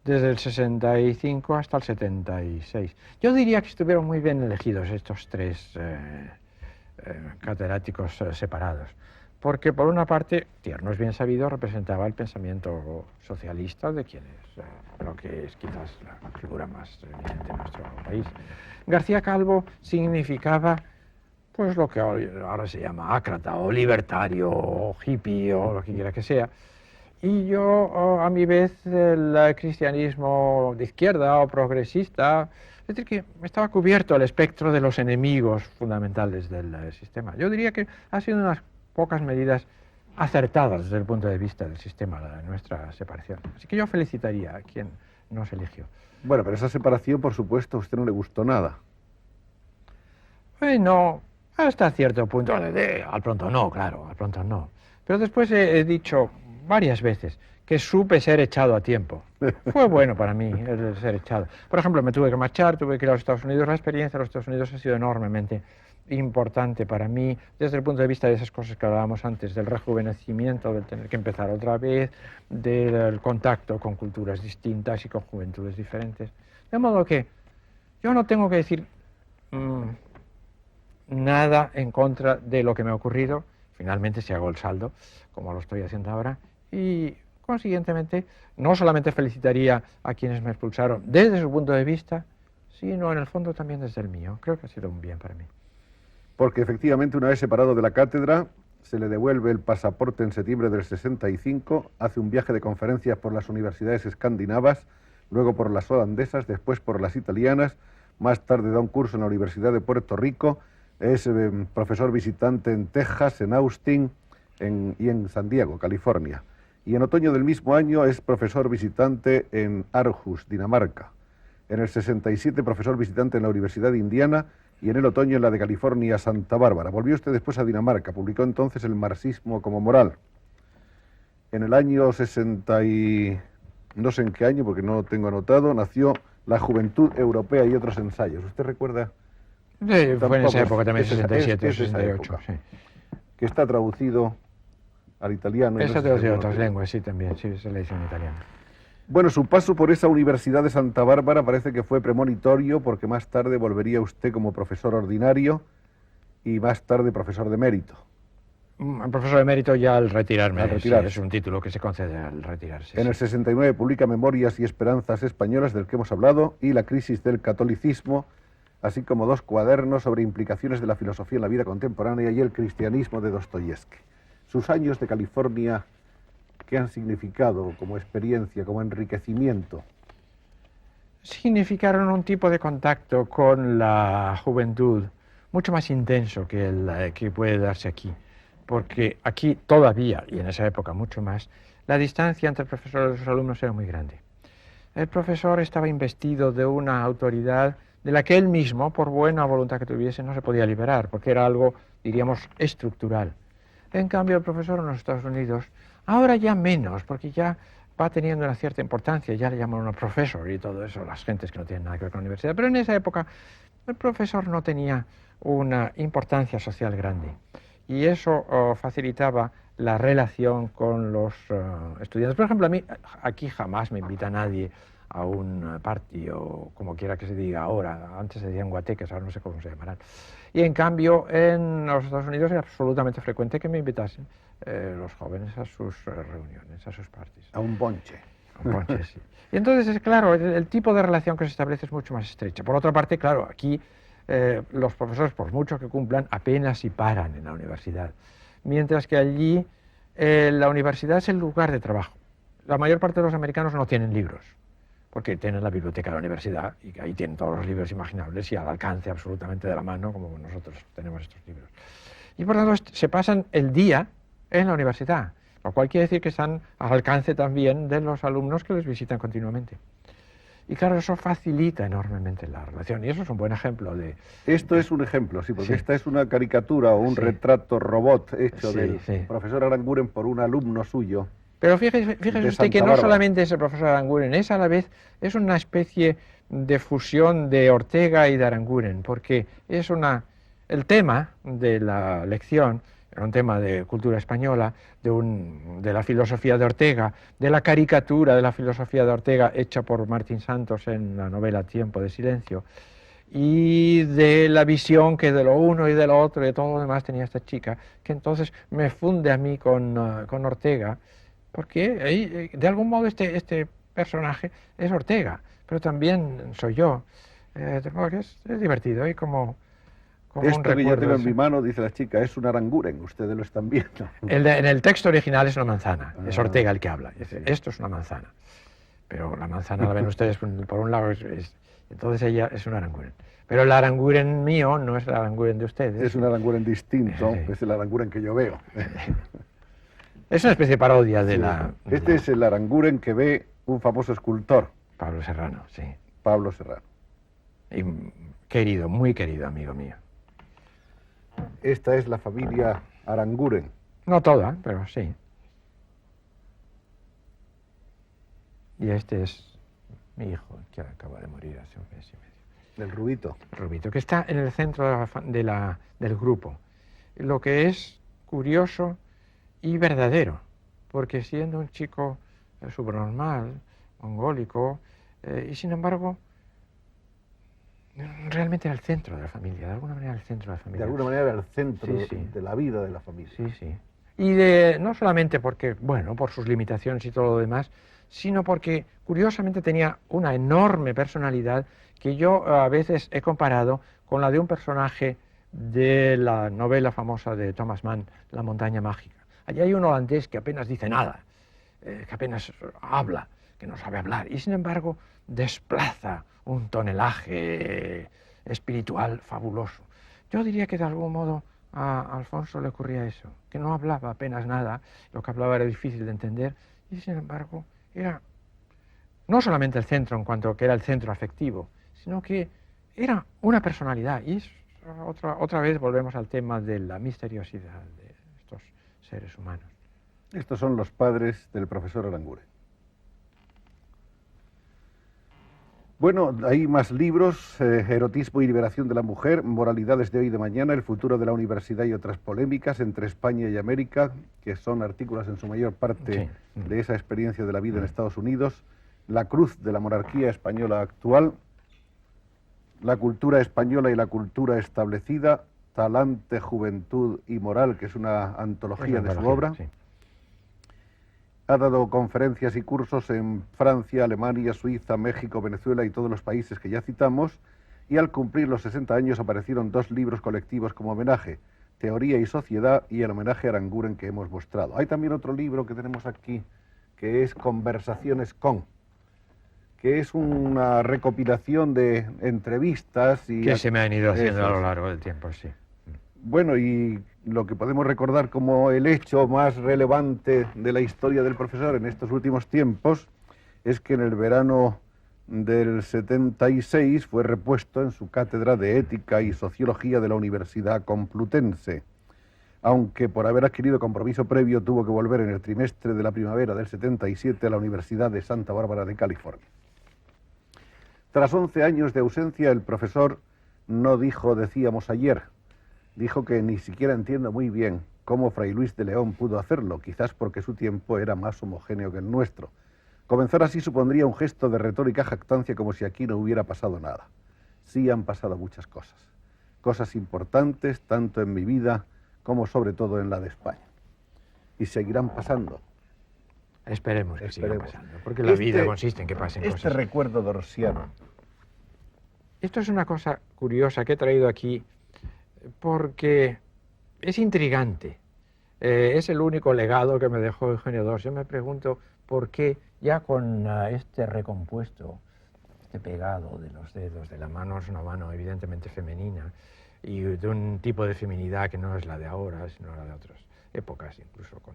Desde el 65 hasta el 76. Yo diría que estuvieron muy bien elegidos estos tres catedráticos separados, porque por una parte, Tierno es bien sabido, representaba el pensamiento socialista de quienes, lo que es quizás la figura más evidente en nuestro país. García Calvo significaba pues lo que ahora se llama ácrata o libertario o hippie o lo que quiera que sea. Y yo, a mi vez, el cristianismo de izquierda o progresista, es decir, que estaba cubierto el espectro de los enemigos fundamentales del sistema. Yo diría que ha sido unas pocas medidas acertadas desde el punto de vista del sistema, de nuestra separación. Así que yo felicitaría a quien nos eligió. Bueno, pero esa separación, por supuesto, a usted no le gustó nada. Bueno, hasta cierto punto, al pronto no, claro, al pronto no. Pero después he dicho varias veces que supe ser echado a tiempo. Fue bueno para mí el ser echado. Por ejemplo, me tuve que marchar, tuve que ir a los Estados Unidos. La experiencia de los Estados Unidos ha sido enormemente importante para mí, desde el punto de vista de esas cosas que hablábamos antes, del rejuvenecimiento, del tener que empezar otra vez, del contacto con culturas distintas y con juventudes diferentes. De modo que yo no tengo que decir nada en contra de lo que me ha ocurrido. Finalmente se hago el saldo, como lo estoy haciendo ahora, y consiguientemente no solamente felicitaría a quienes me expulsaron desde su punto de vista, sino en el fondo también desde el mío. Creo que ha sido un bien para mí. Porque efectivamente, una vez separado de la cátedra, se le devuelve el pasaporte en septiembre del 65, hace un viaje de conferencias por las universidades escandinavas, luego por las holandesas, después por las italianas, más tarde da un curso en la Universidad de Puerto Rico, es profesor visitante en Texas, en Austin y en San Diego, California. Y en otoño del mismo año es profesor visitante en Aarhus, Dinamarca. En el 67 profesor visitante en la Universidad de Indiana y en el otoño en la de California, Santa Bárbara. Volvió usted después a Dinamarca, publicó entonces El marxismo como moral. En el año 60 y no sé en qué año, porque no lo tengo anotado, nació La Juventud Europea y otros ensayos. ¿Usted recuerda? Sí, fue en esa época también, 67 o 68, sí. Que está traducido al italiano. Está traducido a otras lenguas, sí, también, sí, es la edición italiana. Bueno, su paso por esa Universidad de Santa Bárbara parece que fue premonitorio, porque más tarde volvería usted como profesor ordinario y más tarde profesor de mérito. El profesor de mérito ya al retirarme, al retirarse. Sí, es un título que se concede al retirarse. En el 69 publica Memorias y Esperanzas Españolas, del que hemos hablado, y La crisis del catolicismo, así como 2 cuadernos sobre implicaciones de la filosofía en la vida contemporánea y el cristianismo de Dostoyevsky. Sus años de California, ¿qué han significado como experiencia, como enriquecimiento? Significaron un tipo de contacto con la juventud mucho más intenso que el que puede darse aquí. Porque aquí todavía, y en esa época mucho más, la distancia entre el profesor y sus alumnos era muy grande. el profesor estaba investido de una autoridad de la que él mismo, por buena voluntad que tuviese, no se podía liberar, porque era algo, diríamos, estructural. En cambio, el profesor en los Estados Unidos, ahora ya menos, porque ya va teniendo una cierta importancia, ya le llaman uno profesor y todo eso, las gentes que no tienen nada que ver con la universidad, pero en esa época el profesor no tenía una importancia social grande y eso facilitaba la relación con los estudiantes. Por ejemplo, a mí aquí jamás me invita nadie a un party o como quiera que se diga ahora, antes se decían guateques, ahora no sé cómo se llamarán. Y en cambio en los Estados Unidos era absolutamente frecuente que me invitasen los jóvenes a sus reuniones, a sus parties. A un bonche. Un bonche, sí. Y entonces, es claro, el tipo de relación que se establece es mucho más estrecha. Por otra parte, claro, aquí los profesores, por mucho que cumplan, apenas si paran en la universidad. Mientras que allí la universidad es el lugar de trabajo. La mayor parte de los americanos no tienen libros, porque tienen la biblioteca de la universidad y ahí tienen todos los libros imaginables y al alcance absolutamente de la mano, como nosotros tenemos estos libros. Y por lo tanto se pasan el día en la universidad, lo cual quiere decir que están al alcance también de los alumnos que les visitan continuamente. Y claro, eso facilita enormemente la relación, y eso es un buen ejemplo de... Esto es un ejemplo, sí, porque Sí. esta es una caricatura o un Sí. retrato robot hecho Sí, del sí. profesor Aranguren por un alumno suyo. Pero fíjese De usted que Santa no Bárbara. solamente es el profesor Aranguren, es a la vez es una especie de fusión de Ortega y de Aranguren, porque es el tema de la lección era un tema de cultura española, de la filosofía de Ortega, de la caricatura de la filosofía de Ortega hecha por Martín Santos en la novela Tiempo de Silencio, y de la visión que de lo uno y de lo otro y de todo lo demás tenía esta chica, que entonces me funde a mí con Ortega, porque de algún modo este personaje es Ortega, pero también soy yo. De modo que es divertido y como un Esto que yo recuerdo. tengo en mi mano, dice la chica, es un Aranguren, ustedes lo están viendo. En el texto original es una manzana, es Ah, Ortega el que habla. Dice, sí. esto es una manzana. Pero la manzana la ven ustedes, por un lado, entonces ella es un Aranguren. Pero el Aranguren mío no es el Aranguren de ustedes. Es un Aranguren distinto, Sí. es el Aranguren que yo veo. Es una especie de parodia de Sí. la... Este es el Aranguren que ve un famoso escultor, Pablo Serrano, sí. Pablo Serrano. Y querido, muy querido amigo mío. Esta es la familia Aranguren. No toda, pero sí. Y este es mi hijo, que acaba de morir hace un mes y medio. El Rubito. Rubito, que está en el centro del grupo. Lo que es curioso y verdadero, porque siendo un chico subnormal, mongólico, y sin embargo, realmente era el centro de la familia, de alguna manera el centro de la familia. De alguna manera era el centro Sí, sí. de la vida de la familia. Sí, sí. Y no solamente porque, bueno, por sus limitaciones y todo lo demás, sino porque curiosamente tenía una enorme personalidad que yo a veces he comparado con la de un personaje de la novela famosa de Thomas Mann, La montaña mágica. Allí hay un holandés que apenas dice nada, que apenas habla, que no sabe hablar, y sin embargo desplaza un tonelaje espiritual fabuloso. Yo diría que de algún modo a Alfonso le ocurría eso, que no hablaba apenas nada, lo que hablaba era difícil de entender, y sin embargo era no solamente el centro en cuanto que era el centro afectivo, sino que era una personalidad, y es otra vez volvemos al tema de la misteriosidad de estos seres humanos. Estos son los padres del profesor Aranguren. Bueno, hay más libros, Erotismo y liberación de la mujer, Moralidades de hoy y de mañana, El futuro de la universidad y otras polémicas entre España y América, que son artículos en su mayor parte Sí. de esa experiencia de la vida en Estados Unidos, La cruz de la monarquía española actual, La cultura española y la cultura establecida, Talante, juventud y moral, que es una antología de su obra. Sí. Ha dado conferencias y cursos en Francia, Alemania, Suiza, México, Venezuela y todos los países que ya citamos, y al cumplir los 60 años aparecieron 2 libros colectivos como homenaje, Teoría y Sociedad y el homenaje a Aranguren que hemos mostrado. Hay también otro libro que tenemos aquí, que es Conversaciones con, que es una recopilación de entrevistas y... Que se me han ido haciendo Eso a lo es. largo del tiempo, sí. Bueno, y lo que podemos recordar como el hecho más relevante de la historia del profesor en estos últimos tiempos es que en el verano del 76 fue repuesto en su cátedra de Ética y Sociología de la Universidad Complutense, aunque por haber adquirido compromiso previo tuvo que volver en el trimestre de la primavera del 77 a la Universidad de Santa Bárbara de California. Tras 11 años de ausencia, el profesor no dijo, decíamos ayer, dijo que ni siquiera entiendo muy bien cómo Fray Luis de León pudo hacerlo, quizás porque su tiempo era más homogéneo que el nuestro. Comenzar así supondría un gesto de retórica jactancia como si aquí no hubiera pasado nada. Sí han pasado muchas cosas, cosas importantes tanto en mi vida como sobre todo en la de España. Y seguirán pasando. Esperemos que sigan pasando, porque la vida consiste en que pasen cosas. Este recuerdo dorsiano. Esto es una cosa curiosa que he traído aquí porque es intrigante. Es el único legado que me dejó Eugenio d'Ors. Yo me pregunto por qué ya con este recompuesto, este pegado de los dedos de la mano, es una mano evidentemente femenina y de un tipo de feminidad que no es la de ahora, sino la de otras épocas, incluso con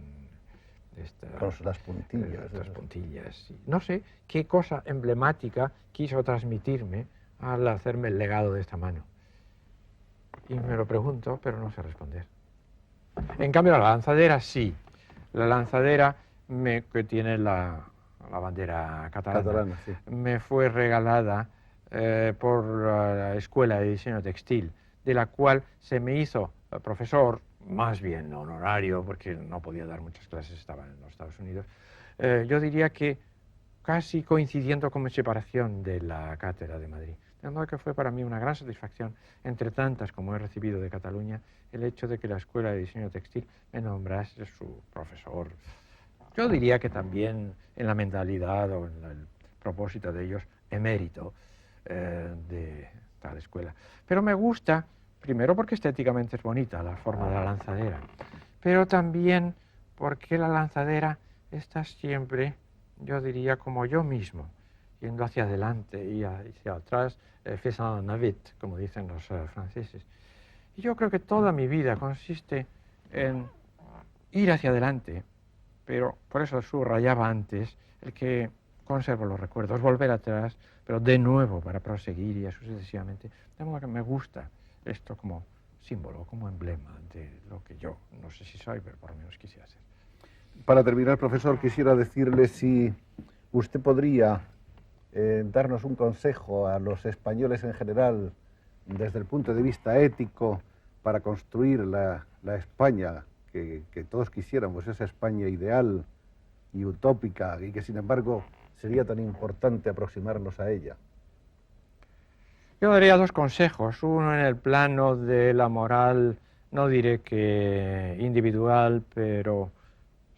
las puntillas. Las puntillas. No sé qué cosa emblemática quiso transmitirme al hacerme el legado de esta mano. Y me lo pregunto, pero no sé responder. En cambio, la lanzadera sí. La lanzadera que tiene la bandera catalana sí. Me fue regalada por la Escuela de Diseño Textil, de la cual se me hizo profesor, más bien honorario, porque no podía dar muchas clases, estaba en los Estados Unidos. Yo diría que casi coincidiendo con mi separación de la Cátedra de Madrid. De modo que fue para mí una gran satisfacción, entre tantas como he recibido de Cataluña, el hecho de que la Escuela de Diseño Textil me nombrase su profesor. Yo diría que también en la mentalidad o en el propósito de ellos, emérito de tal escuela. Pero me gusta, primero porque estéticamente es bonita la forma de la lanzadera, pero también porque la lanzadera está siempre, yo diría, como yo mismo, yendo hacia adelante y hacia atrás, faisant un navette, como dicen los franceses. Y yo creo que toda mi vida consiste en ir hacia adelante, pero por eso subrayaba antes el que conservo los recuerdos, volver atrás, pero de nuevo para proseguir y así sucesivamente. De modo que me gusta esto como símbolo, como emblema de lo que yo, no sé si soy, pero por lo menos quisiera ser. Para terminar, profesor, quisiera decirle si usted podría darnos un consejo a los españoles en general desde el punto de vista ético para construir la España que todos quisiéramos, esa España ideal y utópica y que sin embargo sería tan importante aproximarnos a ella. Yo daría dos consejos, uno en el plano de la moral, no diré que individual, pero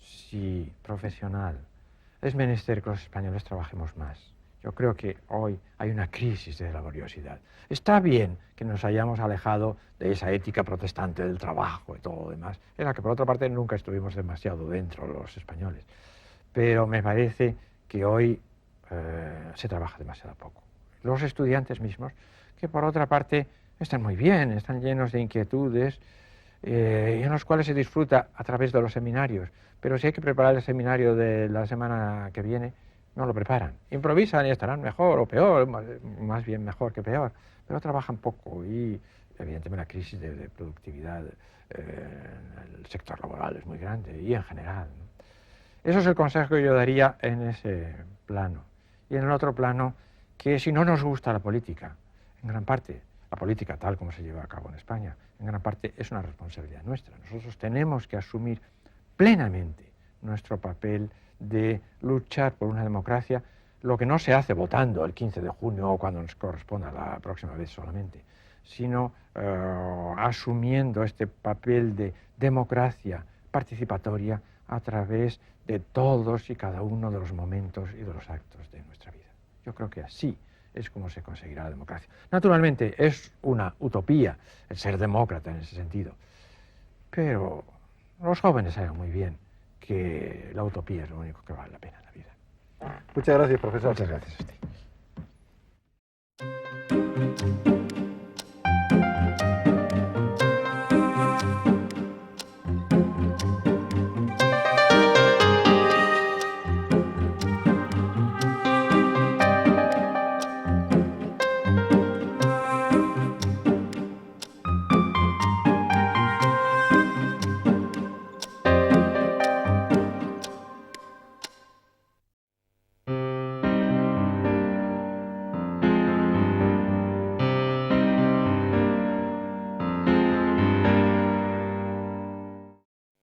sí profesional. Es menester que los españoles trabajemos más. Yo creo que hoy hay una crisis de laboriosidad. Está bien que nos hayamos alejado de esa ética protestante del trabajo y todo lo demás, en la que por otra parte nunca estuvimos demasiado dentro los españoles. Pero me parece que hoy se trabaja demasiado poco. Los estudiantes mismos, que por otra parte están muy bien, están llenos de inquietudes, y en los cuales se disfruta a través de los seminarios. Pero si hay que preparar el seminario de la semana que viene, no lo preparan. Improvisan y estarán mejor o peor, más bien mejor que peor, pero trabajan poco y evidentemente la crisis de productividad en el sector laboral es muy grande y en general, ¿no? Eso es el consejo que yo daría en ese plano. Y en el otro plano, que si no nos gusta la política, en gran parte, la política tal como se lleva a cabo en España, en gran parte es una responsabilidad nuestra. Nosotros tenemos que asumir plenamente nuestro papel de luchar por una democracia, lo que no se hace votando el 15 de junio o cuando nos corresponda la próxima vez solamente, sino asumiendo este papel de democracia participatoria a través de todos y cada uno de los momentos y de los actos de nuestra vida. Yo creo que así es como se conseguirá la democracia. Naturalmente es una utopía el ser demócrata en ese sentido, pero los jóvenes saben muy bien que la utopía es lo único que vale la pena en la vida. Muchas gracias, profesor. Muchas gracias a usted.